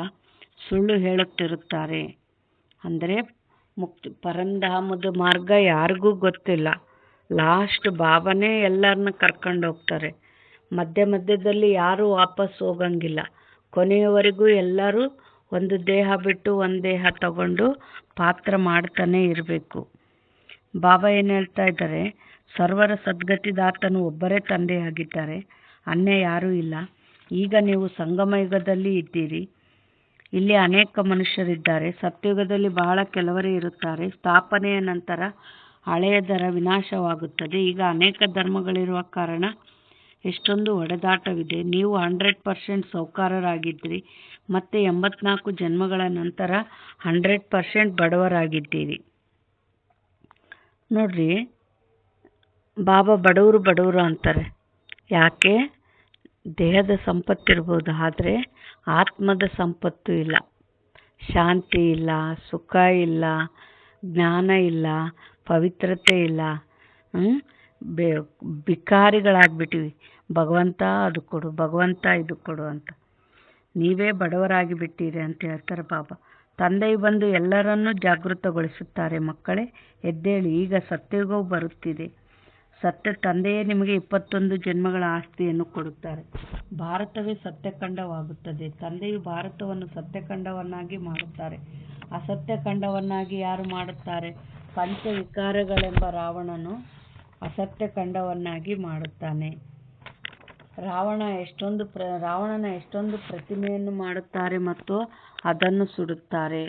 ಸುಳ್ಳು ಹೇಳುತ್ತಿರುತ್ತಾರೆ. ಅಂದರೆ ಪರಂಧಾಮದ ಮಾರ್ಗ ಯಾರಿಗೂ ಗೊತ್ತಿಲ್ಲ. ಲಾಸ್ಟ್ ಬಾಬಾನೇ ಎಲ್ಲರನ್ನ ಕರ್ಕೊಂಡು ಹೋಗ್ತಾರೆ. ಮಧ್ಯದಲ್ಲಿ ಯಾರೂ ವಾಪಸ್ ಹೋಗಂಗಿಲ್ಲ. ಕೊನೆಯವರೆಗೂ ಎಲ್ಲರೂ ಒಂದು ದೇಹ ಬಿಟ್ಟು ಒಂದು ದೇಹ ತಗೊಂಡು ಪಾತ್ರ ಮಾಡ್ತಾನೆ ಇರಬೇಕು. ಬಾಬಾ ಏನು ಹೇಳ್ತಾ ಇದ್ದಾರೆ, ಸರ್ವರ ಸದ್ಗತಿದಾತನು ಒಬ್ಬರೇ ತಂದೆಯಾಗಿದ್ದಾರೆ, ಅನ್ಯ ಯಾರೂ ಇಲ್ಲ. ಈಗ ನೀವು ಸಂಗಮ ಯುಗದಲ್ಲಿ ಇದ್ದೀರಿ. ಇಲ್ಲಿ ಅನೇಕ ಮನುಷ್ಯರಿದ್ದಾರೆ. ಸತ್ಯಯುಗದಲ್ಲಿ ಬಹಳ ಕೆಲವರೇ ಇರುತ್ತಾರೆ. ಸ್ಥಾಪನೆಯ ನಂತರ ಹಳೆಯದರ ವಿನಾಶವಾಗುತ್ತದೆ. ಈಗ ಅನೇಕ ಧರ್ಮಗಳಿರುವ ಕಾರಣ ಎಷ್ಟೊಂದು ಹೊಡೆದಾಟವಿದೆ. ನೀವು 100% ಸಾಹುಕಾರರಾಗಿದ್ದೀರಿ. ಮತ್ತೆ 84 ಜನ್ಮಗಳ ನಂತರ 100% ಬಡವರಾಗಿದ್ದೀರಿ. ನೋಡ್ರಿ, ಬಾಬಾ ಬಡವರು ಅಂತಾರೆ. ಯಾಕೆ? ದೇಹದ ಸಂಪತ್ತಿರ್ಬೋದು, ಆದರೆ ಆತ್ಮದ ಸಂಪತ್ತು ಇಲ್ಲ. ಶಾಂತಿ ಇಲ್ಲ, ಸುಖ ಇಲ್ಲ, ಜ್ಞಾನ ಇಲ್ಲ, ಪವಿತ್ರತೆ ಇಲ್ಲ. ಭಿಕಾರಿಗಳಾಗ್ಬಿಟ್ಟಿವಿ. ಭಗವಂತ ಅದು ಕೊಡು, ಭಗವಂತ ಇದು ಕೊಡು ಅಂತ. ನೀವೇ ಬಡವರಾಗಿ ಬಿಟ್ಟಿರಿ ಅಂತ ಹೇಳ್ತಾರೆ ಬಾಬಾ. ತಂದೆಯು ಬಂದು ಎಲ್ಲರನ್ನೂ ಜಾಗೃತಗೊಳಿಸುತ್ತಾರೆ. ಮಕ್ಕಳೇ ಎದ್ದೇಳಿ, ಈಗ ಸತ್ಯಯುಗವು ಬರುತ್ತಿದೆ. ಸತ್ಯ ತಂದೆಯೇ ನಿಮಗೆ 21 ಜನ್ಮಗಳ ಆಸ್ತಿಯನ್ನು ಕೊಡುತ್ತಾರೆ. ಭಾರತವೇ ಸತ್ಯಖಂಡವಾಗುತ್ತದೆ. ತಂದೆಯು ಭಾರತವನ್ನು ಸತ್ಯಖಂಡವನ್ನಾಗಿ ಮಾಡುತ್ತಾರೆ. ಅಸತ್ಯಖಂಡವನ್ನಾಗಿ ಯಾರು ಮಾಡುತ್ತಾರೆ? ಪಂಚವಿಕಾರಗಳೆಂಬ ರಾವಣನು ಅಸತ್ಯಖಂಡವನ್ನಾಗಿ ಮಾಡುತ್ತಾನೆ. ರಾವಣನ ಎಷ್ಟೊಂದು ಪ್ರತಿಮೆಯನ್ನು ಮಾಡುತ್ತಾರೆ ಮತ್ತು ಅದನ್ನು ಸುಡುತ್ತಾರೆ.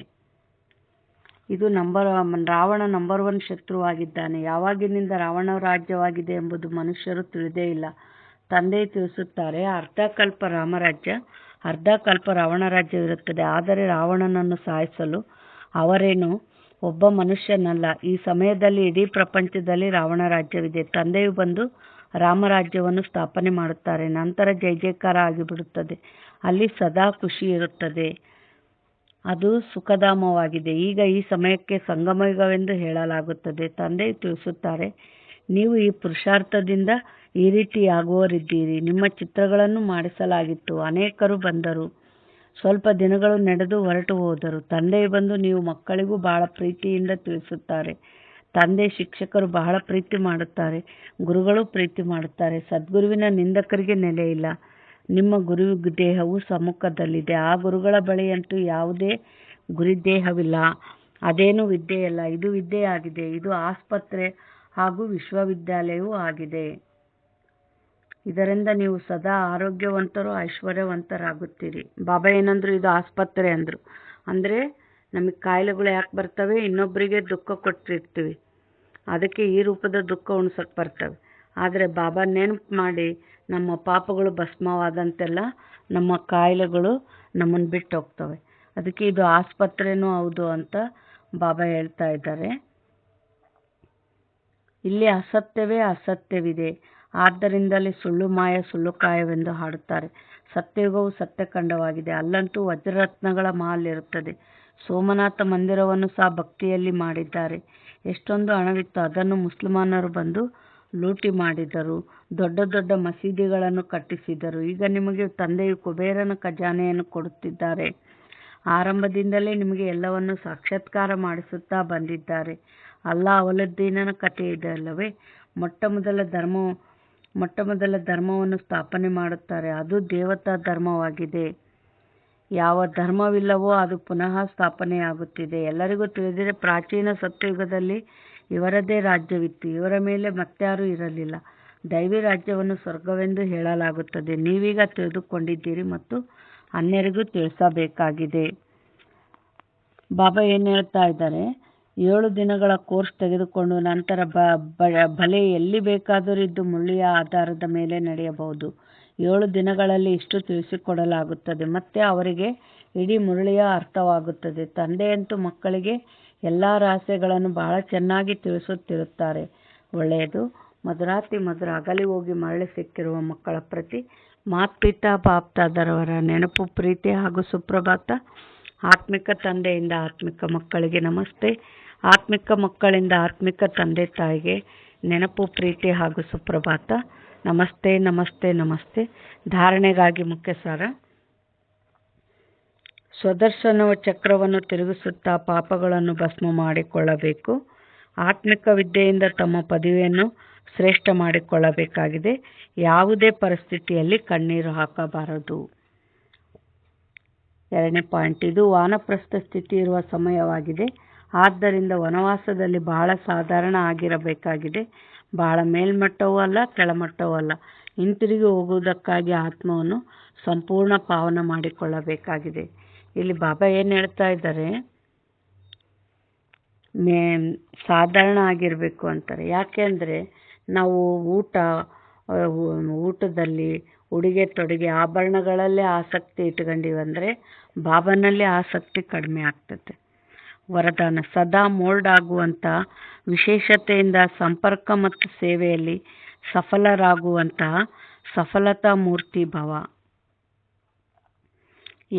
ಇದು ರಾವಣ ನಂಬರ್ 1 ಶತ್ರುವಾಗಿದ್ದಾನೆ. ಯಾವಾಗಿನಿಂದ ರಾವಣ ರಾಜ್ಯವಾಗಿದೆ ಎಂಬುದು ಮನುಷ್ಯರು ತಿಳಿದೇ ಇಲ್ಲ. ತಂದೆಯು ತಿಳಿಸುತ್ತಾರೆ, ಅರ್ಧಕಲ್ಪ ರಾಮರಾಜ್ಯ, ಅರ್ಧಕಲ್ಪ ರಾವಣ ರಾಜ್ಯವಿರುತ್ತದೆ. ಆದರೆ ರಾವಣನನ್ನು ಸಾಯಿಸಲು ಅವರೇನು ಒಬ್ಬ ಮನುಷ್ಯನಲ್ಲ. ಈ ಸಮಯದಲ್ಲಿ ಇಡೀ ಪ್ರಪಂಚದಲ್ಲಿ ರಾವಣ ರಾಜ್ಯವಿದೆ. ತಂದೆಯು ಬಂದು ರಾಮರಾಜ್ಯವನ್ನು ಸ್ಥಾಪನೆ ಮಾಡುತ್ತಾರೆ. ನಂತರ ಜಯ ಜಯಕಾರ ಆಗಿಬಿಡುತ್ತದೆ. ಅಲ್ಲಿ ಸದಾ ಖುಷಿ ಇರುತ್ತದೆ. ಅದು ಸುಖಧಾಮವಾಗಿದೆ. ಈಗ ಈ ಸಮಯಕ್ಕೆ ಸಂಗಮಯುಗವೆಂದು ಹೇಳಲಾಗುತ್ತದೆ. ತಂದೆಯು ತಿಳಿಸುತ್ತಾರೆ, ನೀವು ಈ ಪುರುಷಾರ್ಥದಿಂದ ಈ ರೀತಿಯಾಗುವವರಿದ್ದೀರಿ. ನಿಮ್ಮ ಚಿತ್ರಗಳನ್ನು ಮಾಡಿಸಲಾಗಿತ್ತು. ಅನೇಕರು ಬಂದರು, ಸ್ವಲ್ಪ ದಿನಗಳು ನಡೆದು ಹೊರಟು ಹೋದರು. ತಂದೆಯು ಬಂದು ನೀವು ಮಕ್ಕಳಿಗೂ ಬಹಳ ಪ್ರೀತಿಯಿಂದ ತಿಳಿಸುತ್ತಾರೆ. ತಂದೆ ಶಿಕ್ಷಕರು ಬಹಳ ಪ್ರೀತಿ ಮಾಡುತ್ತಾರೆ. ಗುರುಗಳು ಪ್ರೀತಿ ಮಾಡುತ್ತಾರೆ. ಸದ್ಗುರುವಿನ ನಿಂದಕರಿಗೆ ನೆಲೆ ಇಲ್ಲ. ನಿಮ್ಮ ಗುರು ದೇಹವು ಸಮ್ಮುಖದಲ್ಲಿದೆ. ಆ ಗುರುಗಳ ಬಳಿಯಂತೂ ಯಾವುದೇ ಗುರುದೇಹವಿಲ್ಲ. ಅದೇನು ವಿದ್ಯೆಯಲ್ಲ, ಇದು ವಿದ್ಯೆಯಾಗಿದೆ. ಇದು ಆಸ್ಪತ್ರೆ ಹಾಗೂ ವಿಶ್ವವಿದ್ಯಾಲಯವೂ ಆಗಿದೆ. ಇದರಿಂದ ನೀವು ಸದಾ ಆರೋಗ್ಯವಂತರು, ಐಶ್ವರ್ಯವಂತರಾಗುತ್ತೀರಿ. ಬಾಬಾ ಏನಂದ್ರು? ಇದು ಆಸ್ಪತ್ರೆ ಅಂದರು. ಅಂದರೆ ನಮಗೆ ಕಾಯಿಲೆಗಳು ಯಾಕೆ ಬರ್ತವೆ? ಇನ್ನೊಬ್ಬರಿಗೆ ದುಃಖ ಕೊಟ್ಟಿರ್ತೀವಿ, ಅದಕ್ಕೆ ಈ ರೂಪದ ದುಃಖ ಉಣ್ಸಕ್ಕೆ ಬರ್ತವೆ. ಆದರೆ ಬಾಬಾ ನೆನಪು ಮಾಡಿ ನಮ್ಮ ಪಾಪಗಳು ಭಸ್ಮವಾದಂತೆಲ್ಲ ನಮ್ಮ ಕಾಯಿಲೆಗಳು ನಮ್ಮನ್ನು ಬಿಟ್ಟು ಹೋಗ್ತವೆ. ಅದಕ್ಕೆ ಇದು ಆಸ್ಪತ್ರೆನೂ ಹೌದು ಅಂತ ಬಾಬಾ ಹೇಳ್ತಾ ಇದ್ದಾರೆ. ಇಲ್ಲಿ ಅಸತ್ಯವೇ ಅಸತ್ಯವಿದೆ. ಆದ್ದರಿಂದಲೇ ಸುಳ್ಳು ಮಾಯ ಸುಳ್ಳು ಕಾಯವೆಂದು ಹಾಡುತ್ತಾರೆ. ಸತ್ಯಯುಗವು ಸತ್ಯಖಂಡವಾಗಿದೆ. ಅಲ್ಲಂತೂ ವಜ್ರರತ್ನಗಳ ಮಹಲ್ ಇರುತ್ತದೆ. ಸೋಮನಾಥ ಮಂದಿರವನ್ನು ಸಹ ಭಕ್ತಿಯಲ್ಲಿ ಮಾಡಿದ್ದಾರೆ. ಎಷ್ಟೊಂದು ಹಣವಿತ್ತು, ಅದನ್ನು ಮುಸಲ್ಮಾನರು ಬಂದು ಲೂಟಿ ಮಾಡಿದರು. ದೊಡ್ಡ ದೊಡ್ಡ ಮಸೀದಿಗಳನ್ನು ಕಟ್ಟಿಸಿದರು. ಈಗ ನಿಮಗೆ ತಂದೆಯು ಕುಬೇರನ ಖಜಾನೆಯನ್ನು ಕೊಡುತ್ತಿದ್ದಾರೆ. ಆರಂಭದಿಂದಲೇ ನಿಮಗೆ ಎಲ್ಲವನ್ನು ಸಾಕ್ಷಾತ್ಕಾರ ಮಾಡಿಸುತ್ತಾ ಬಂದಿದ್ದಾರೆ. ಅಲ್ಲಾ ಅವಲುದ್ದೀನನ ಕಥೆ ಇದೆ ಅಲ್ಲವೇ? ಮೊಟ್ಟ ಮೊದಲ ಧರ್ಮವನ್ನು ಸ್ಥಾಪನೆ ಮಾಡುತ್ತಾರೆ. ಅದು ದೇವತಾ ಧರ್ಮವಾಗಿದೆ. ಯಾವ ಧರ್ಮವಿಲ್ಲವೋ ಅದು ಪುನಃ ಸ್ಥಾಪನೆಯಾಗುತ್ತಿದೆ. ಎಲ್ಲರಿಗೂ ತಿಳಿದಿದೆ, ಪ್ರಾಚೀನ ಸತ್ಯಯುಗದಲ್ಲಿ ಇವರದೇ ರಾಜ್ಯವಿತ್ತು. ಇವರ ಮೇಲೆ ಮತ್ಯಾರೂ ಇರಲಿಲ್ಲ. ದೈವಿ ರಾಜ್ಯವನ್ನು ಸ್ವರ್ಗವೆಂದು ಹೇಳಲಾಗುತ್ತದೆ. ನೀವೀಗ ತಿಳಿದುಕೊಂಡಿದ್ದೀರಿ ಮತ್ತು ಅನ್ಯರಿಗೂ ತಿಳಿಸಬೇಕಾಗಿದೆ. ಬಾಬಾ ಏನು ಹೇಳ್ತಾ ಇದ್ದಾರೆ? 7 ದಿನಗಳ ಕೋರ್ಸ್ ತೆಗೆದುಕೊಂಡು ನಂತರ ಬಲೆ ಎಲ್ಲಿ ಬೇಕಾದರೂ ಇದ್ದು ಮುಳ್ಳಿಯ ಆಧಾರದ ಮೇಲೆ ನಡೆಯಬಹುದು. 7 ದಿನಗಳಲ್ಲಿ ಇಷ್ಟು ತಿಳಿಸಿಕೊಡಲಾಗುತ್ತದೆ. ಮತ್ತೆ ಅವರಿಗೆ ಇಡೀ ಮುರಳಿಯ ಅರ್ಥವಾಗುತ್ತದೆ. ತಂದೆಯಂತೂ ಮಕ್ಕಳಿಗೆ ಎಲ್ಲ ರಹಸ್ಯಗಳನ್ನು ಬಹಳ ಚೆನ್ನಾಗಿ ತಿಳಿಸುತ್ತಿರುತ್ತಾರೆ. ಒಳ್ಳೆಯದು. ಮಧುರಾತಿ ಮಧುರ ಅಗಲಿ ಹೋಗಿ ಮರಳಿ ಸಿಕ್ಕಿರುವ ಮಕ್ಕಳ ಪ್ರತಿ ಮಾತ್ಪಿತಾ ಬಾಪ್ತಾದರವರ ನೆನಪು, ಪ್ರೀತಿ ಹಾಗೂ ಸುಪ್ರಭಾತ. ಆತ್ಮಿಕ ತಂದೆಯಿಂದ ಆತ್ಮಿಕ ಮಕ್ಕಳಿಗೆ ನಮಸ್ತೆ. ಆತ್ಮಿಕ ಮಕ್ಕಳಿಂದ ಆತ್ಮಿಕ ತಂದೆ ತಾಯಿಗೆ ನೆನಪು, ಪ್ರೀತಿ ಹಾಗೂ ಸುಪ್ರಭಾತ. ನಮಸ್ತೆ ನಮಸ್ತೆ ನಮಸ್ತೆ. ಧಾರಣೆಗಾಗಿ ಮುಖ್ಯ ಸಾರ: ಸ್ವದರ್ಶನ ಚಕ್ರವನ್ನು ತಿರುಗಿಸುತ್ತಾ ಪಾಪಗಳನ್ನು ಭಸ್ಮ ಮಾಡಿಕೊಳ್ಳಬೇಕು. ಆತ್ಮಿಕ ವಿದ್ಯೆಯಿಂದ ತಮ್ಮ ಪದವಿಯನ್ನು ಶ್ರೇಷ್ಠ ಮಾಡಿಕೊಳ್ಳಬೇಕಾಗಿದೆ. ಯಾವುದೇ ಪರಿಸ್ಥಿತಿಯಲ್ಲಿ ಕಣ್ಣೀರು ಹಾಕಬಾರದು. 2ನೇ ಪಾಯಿಂಟ್, ಇದು ವಾನಪ್ರಸ್ಥ ಸ್ಥಿತಿ ಇರುವ ಸಮಯವಾಗಿದೆ. ಆದ್ದರಿಂದ ವನವಾಸದಲ್ಲಿ ಬಹಳ ಸಾಧಾರಣ ಆಗಿರಬೇಕಾಗಿದೆ. ಬಹಳ ಮೇಲ್ಮಟ್ಟವೂ ಅಲ್ಲ, ಕೆಳಮಟ್ಟವೂ ಅಲ್ಲ. ಹಿಂತಿರುಗಿ ಹೋಗುವುದಕ್ಕಾಗಿ ಆತ್ಮವನ್ನು ಸಂಪೂರ್ಣ ಪಾವನ ಮಾಡಿಕೊಳ್ಳಬೇಕಾಗಿದೆ. ಇಲ್ಲಿ ಬಾಬಾ ಏನು ಹೇಳ್ತಾ ಇದ್ದಾರೆ, ಸಾಧಾರಣ ಆಗಿರಬೇಕು ಅಂತಾರೆ. ಯಾಕೆಂದರೆ ನಾವು ಊಟದಲ್ಲಿ ಉಡುಗೆ ತೊಡುಗೆ ಆಭರಣಗಳಲ್ಲೇ ಆಸಕ್ತಿ ಇಟ್ಕೊಂಡಿವಂದರೆ ಬಾಬಾನಲ್ಲಿ ಆಸಕ್ತಿ ಕಡಿಮೆ ಆಗ್ತದೆ. ವರದಾನ: ಸದಾ ಮೋಲ್ಡ್ ಆಗುವಂಥ ವಿಶೇಷತೆಯಿಂದ ಸಂಪರ್ಕ ಮತ್ತು ಸೇವೆಯಲ್ಲಿ ಸಫಲರಾಗುವಂತಹ ಸಫಲತಾ ಮೂರ್ತಿ ಭವ.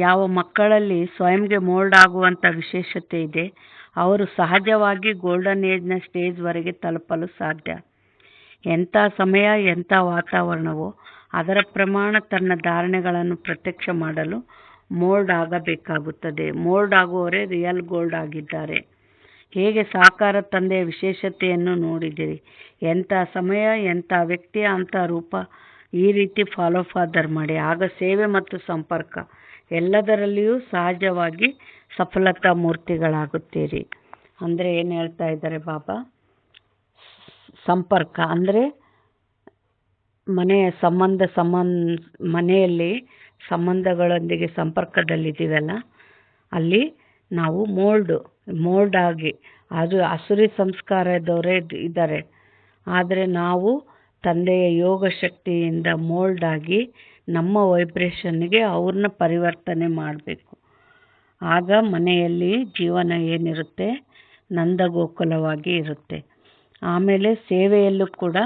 ಯಾವ ಮಕ್ಕಳಲ್ಲಿ ಸ್ವಯಂಗೆ ಮೋಲ್ಡ್ ಆಗುವಂಥ ವಿಶೇಷತೆ ಇದೆ ಅವರು ಸಹಜವಾಗಿ ಗೋಲ್ಡನ್ ಏಜ್ನ ಸ್ಟೇಜ್ವರೆಗೆ ತಲುಪಲು ಸಾಧ್ಯ. ಎಂಥ ಸಮಯ, ಎಂಥ ವಾತಾವರಣವೋ ಅದರ ಪ್ರಮಾಣ ತನ್ನ ಧಾರಣೆಗಳನ್ನು ಪ್ರತ್ಯಕ್ಷ ಮಾಡಲು ಮೋಲ್ಡ್ ಆಗಬೇಕಾಗುತ್ತದೆ. ಮೋಲ್ಡ್ ಆಗುವವರೇ ರಿಯಲ್ ಗೋಲ್ಡ್ ಆಗಿದ್ದಾರೆ. ಹೇಗೆ ಸಾಕಾರ ತಂದೆಯ ವಿಶೇಷತೆಯನ್ನು ನೋಡಿದಿರಿ. ಎಂಥ ಸಮಯ, ಎಂಥ ವ್ಯಕ್ತಿ, ಅಂಥ ರೂಪ. ಈ ರೀತಿ ಫಾಲೋ ಫಾದರ್ ಮಾಡಿ. ಆಗ ಸೇವೆ ಮತ್ತು ಸಂಪರ್ಕ ಎಲ್ಲದರಲ್ಲಿಯೂ ಸಹಜವಾಗಿ ಸಫಲತಾ ಮೂರ್ತಿಗಳಾಗುತ್ತೀರಿ. ಅಂದರೆ ಏನು ಹೇಳ್ತಾ ಇದ್ದಾರೆ ಬಾಬಾ? ಸಂಪರ್ಕ ಅಂದರೆ ಮನೆಯಲ್ಲಿ ಸಂಬಂಧಗಳೊಂದಿಗೆ ಸಂಪರ್ಕದಲ್ಲಿದ್ದೀವಲ್ಲ, ಅಲ್ಲಿ ನಾವು ಮೋಲ್ಡ್ ಆಗಿ, ಅದು ಅಸುರಿ ಸಂಸ್ಕಾರದವರೇ ಇದ್ದಾರೆ. ಆದರೆ ನಾವು ತಂದೆಯ ಯೋಗ ಶಕ್ತಿಯಿಂದ ಮೋಲ್ಡ್ ಆಗಿ ನಮ್ಮ ವೈಬ್ರೇಷನ್ಗೆ ಅವ್ರನ್ನ ಪರಿವರ್ತನೆ ಮಾಡಬೇಕು. ಆಗ ಮನೆಯಲ್ಲಿ ಜೀವನ ಏನಿರುತ್ತೆ ನಂದಗೋಕುಲವಾಗಿ ಇರುತ್ತೆ. ಆಮೇಲೆ ಸೇವೆಯಲ್ಲೂ ಕೂಡ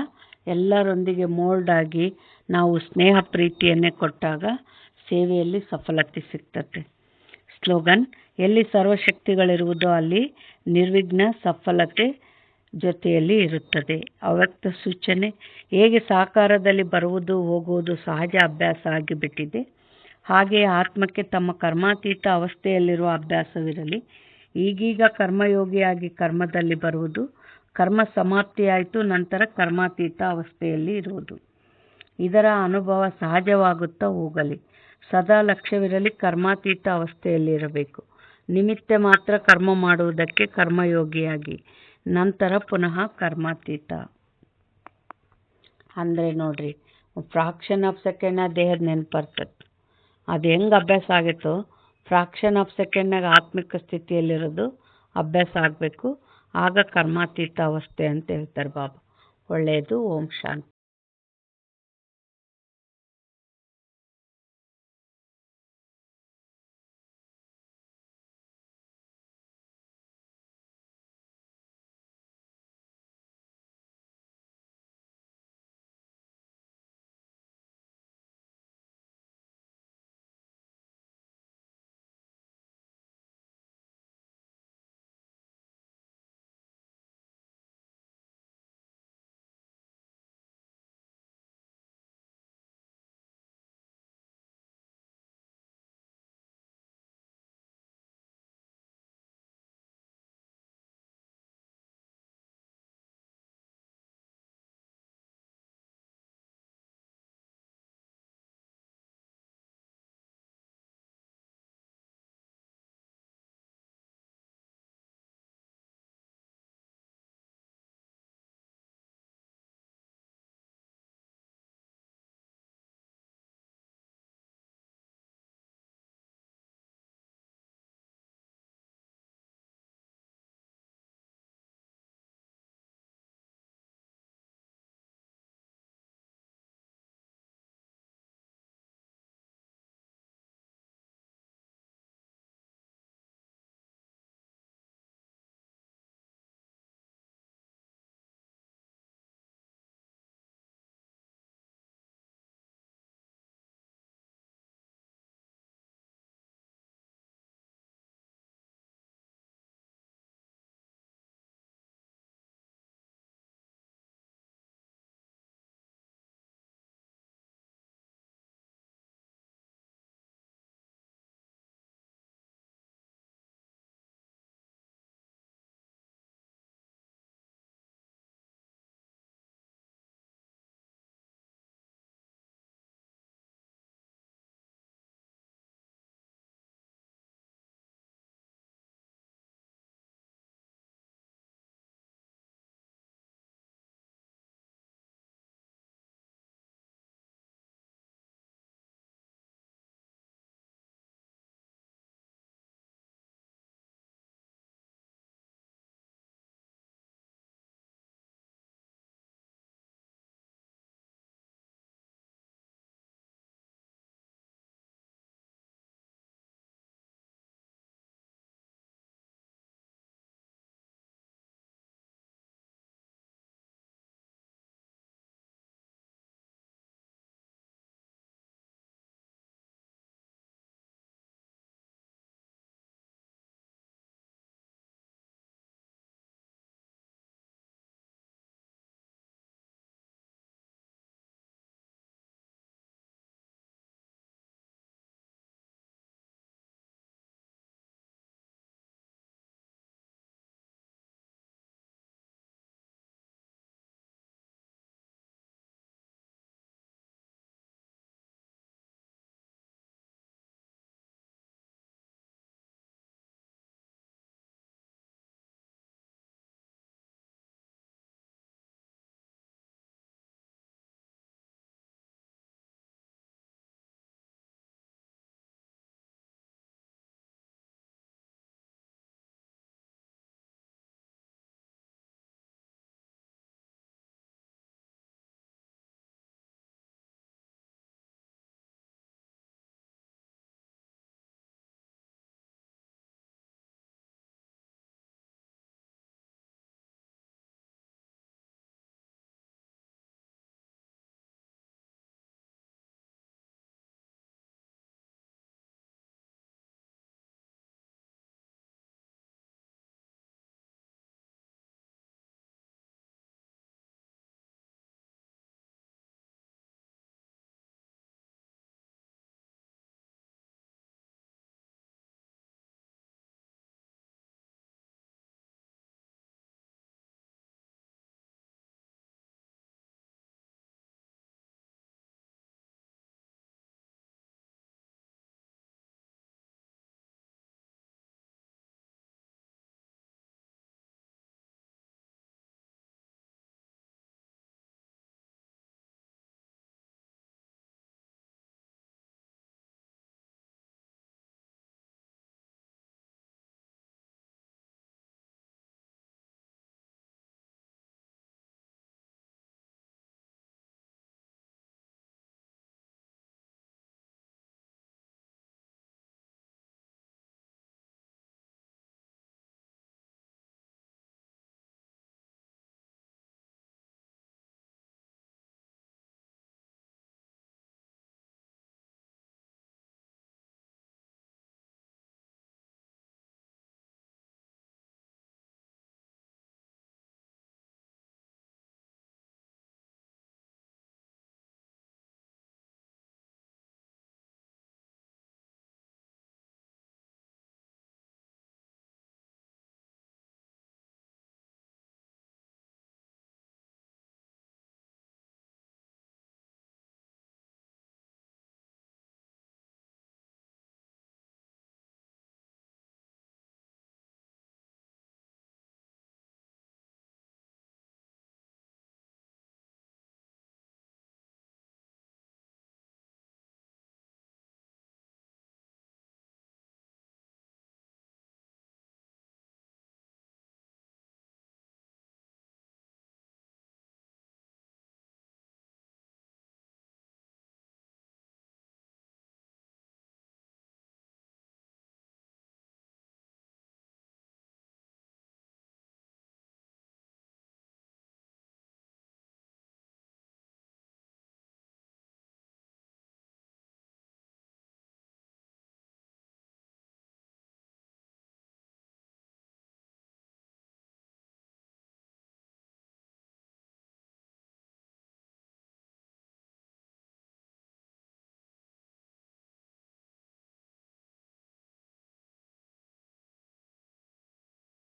ಎಲ್ಲರೊಂದಿಗೆ ಮೋಲ್ಡ್ ಆಗಿ ನಾವು ಸ್ನೇಹ ಪ್ರೀತಿಯನ್ನೇ ಕೊಟ್ಟಾಗ ಸೇವೆಯಲ್ಲಿ ಸಫಲತೆ ಸಿಗ್ತದೆ. ಸ್ಲೋಗನ್: ಎಲ್ಲಿ ಸರ್ವಶಕ್ತಿಗಳಿರುವುದೋ ಅಲ್ಲಿ ನಿರ್ವಿಘ್ನ ಸಫಲತೆ ಜೊತೆಯಲ್ಲಿ ಇರುತ್ತದೆ. ಅವ್ಯಕ್ತ ಸೂಚನೆ: ಹೇಗೆ ಸಾಕಾರದಲ್ಲಿ ಬರುವುದು ಹೋಗುವುದು ಸಹಜ ಅಭ್ಯಾಸ ಆಗಿಬಿಟ್ಟಿದೆ, ಹಾಗೆಯೇ ಆತ್ಮಕ್ಕೆ ತಮ್ಮ ಕರ್ಮಾತೀತ ಅವಸ್ಥೆಯಲ್ಲಿರುವ ಅಭ್ಯಾಸವಿರಲಿ. ಈಗೀಗ ಕರ್ಮಯೋಗಿಯಾಗಿ ಕರ್ಮದಲ್ಲಿ ಬರುವುದು, ಕರ್ಮ ಸಮಾಪ್ತಿಯಾಯಿತು ನಂತರ ಕರ್ಮಾತೀತ ಅವಸ್ಥೆಯಲ್ಲಿ ಇರುವುದು. ಇದರ ಅನುಭವ ಸಹಜವಾಗುತ್ತಾ ಹೋಗಲಿ. ಸದಾ ಲಕ್ಷ್ಯವಿರಲಿ ಕರ್ಮಾತೀತ ಅವಸ್ಥೆಯಲ್ಲಿರಬೇಕು. ನಿಮಿತ್ತ ಮಾತ್ರ ಕರ್ಮ ಮಾಡುವುದಕ್ಕೆ ಕರ್ಮಯೋಗಿಯಾಗಿ, ನಂತರ ಪುನಃ ಕರ್ಮಾತೀತ. ಅಂದರೆ ನೋಡ್ರಿ, ಫ್ರಾಕ್ಷನ್ ಆಫ್ ಸೆಕೆಂಡ್ನ ದೇಹದ ನೆನಪರ್ತದೆ. ಅದು ಹೆಂಗೆ ಅಭ್ಯಾಸ ಆಗಿತ್ತೋ ಫ್ರಾಕ್ಷನ್ ಆಫ್ ಸೆಕೆಂಡ್ನಾಗ ಆತ್ಮಿಕ ಸ್ಥಿತಿಯಲ್ಲಿರೋದು ಅಭ್ಯಾಸ ಆಗಬೇಕು. ಆಗ ಕರ್ಮಾತೀತ ಅವಸ್ಥೆ ಅಂತ ಹೇಳ್ತಾರೆ ಬಾಬಾ. ಒಳ್ಳೆಯದು. ಓಂ ಶಾಂತಿ.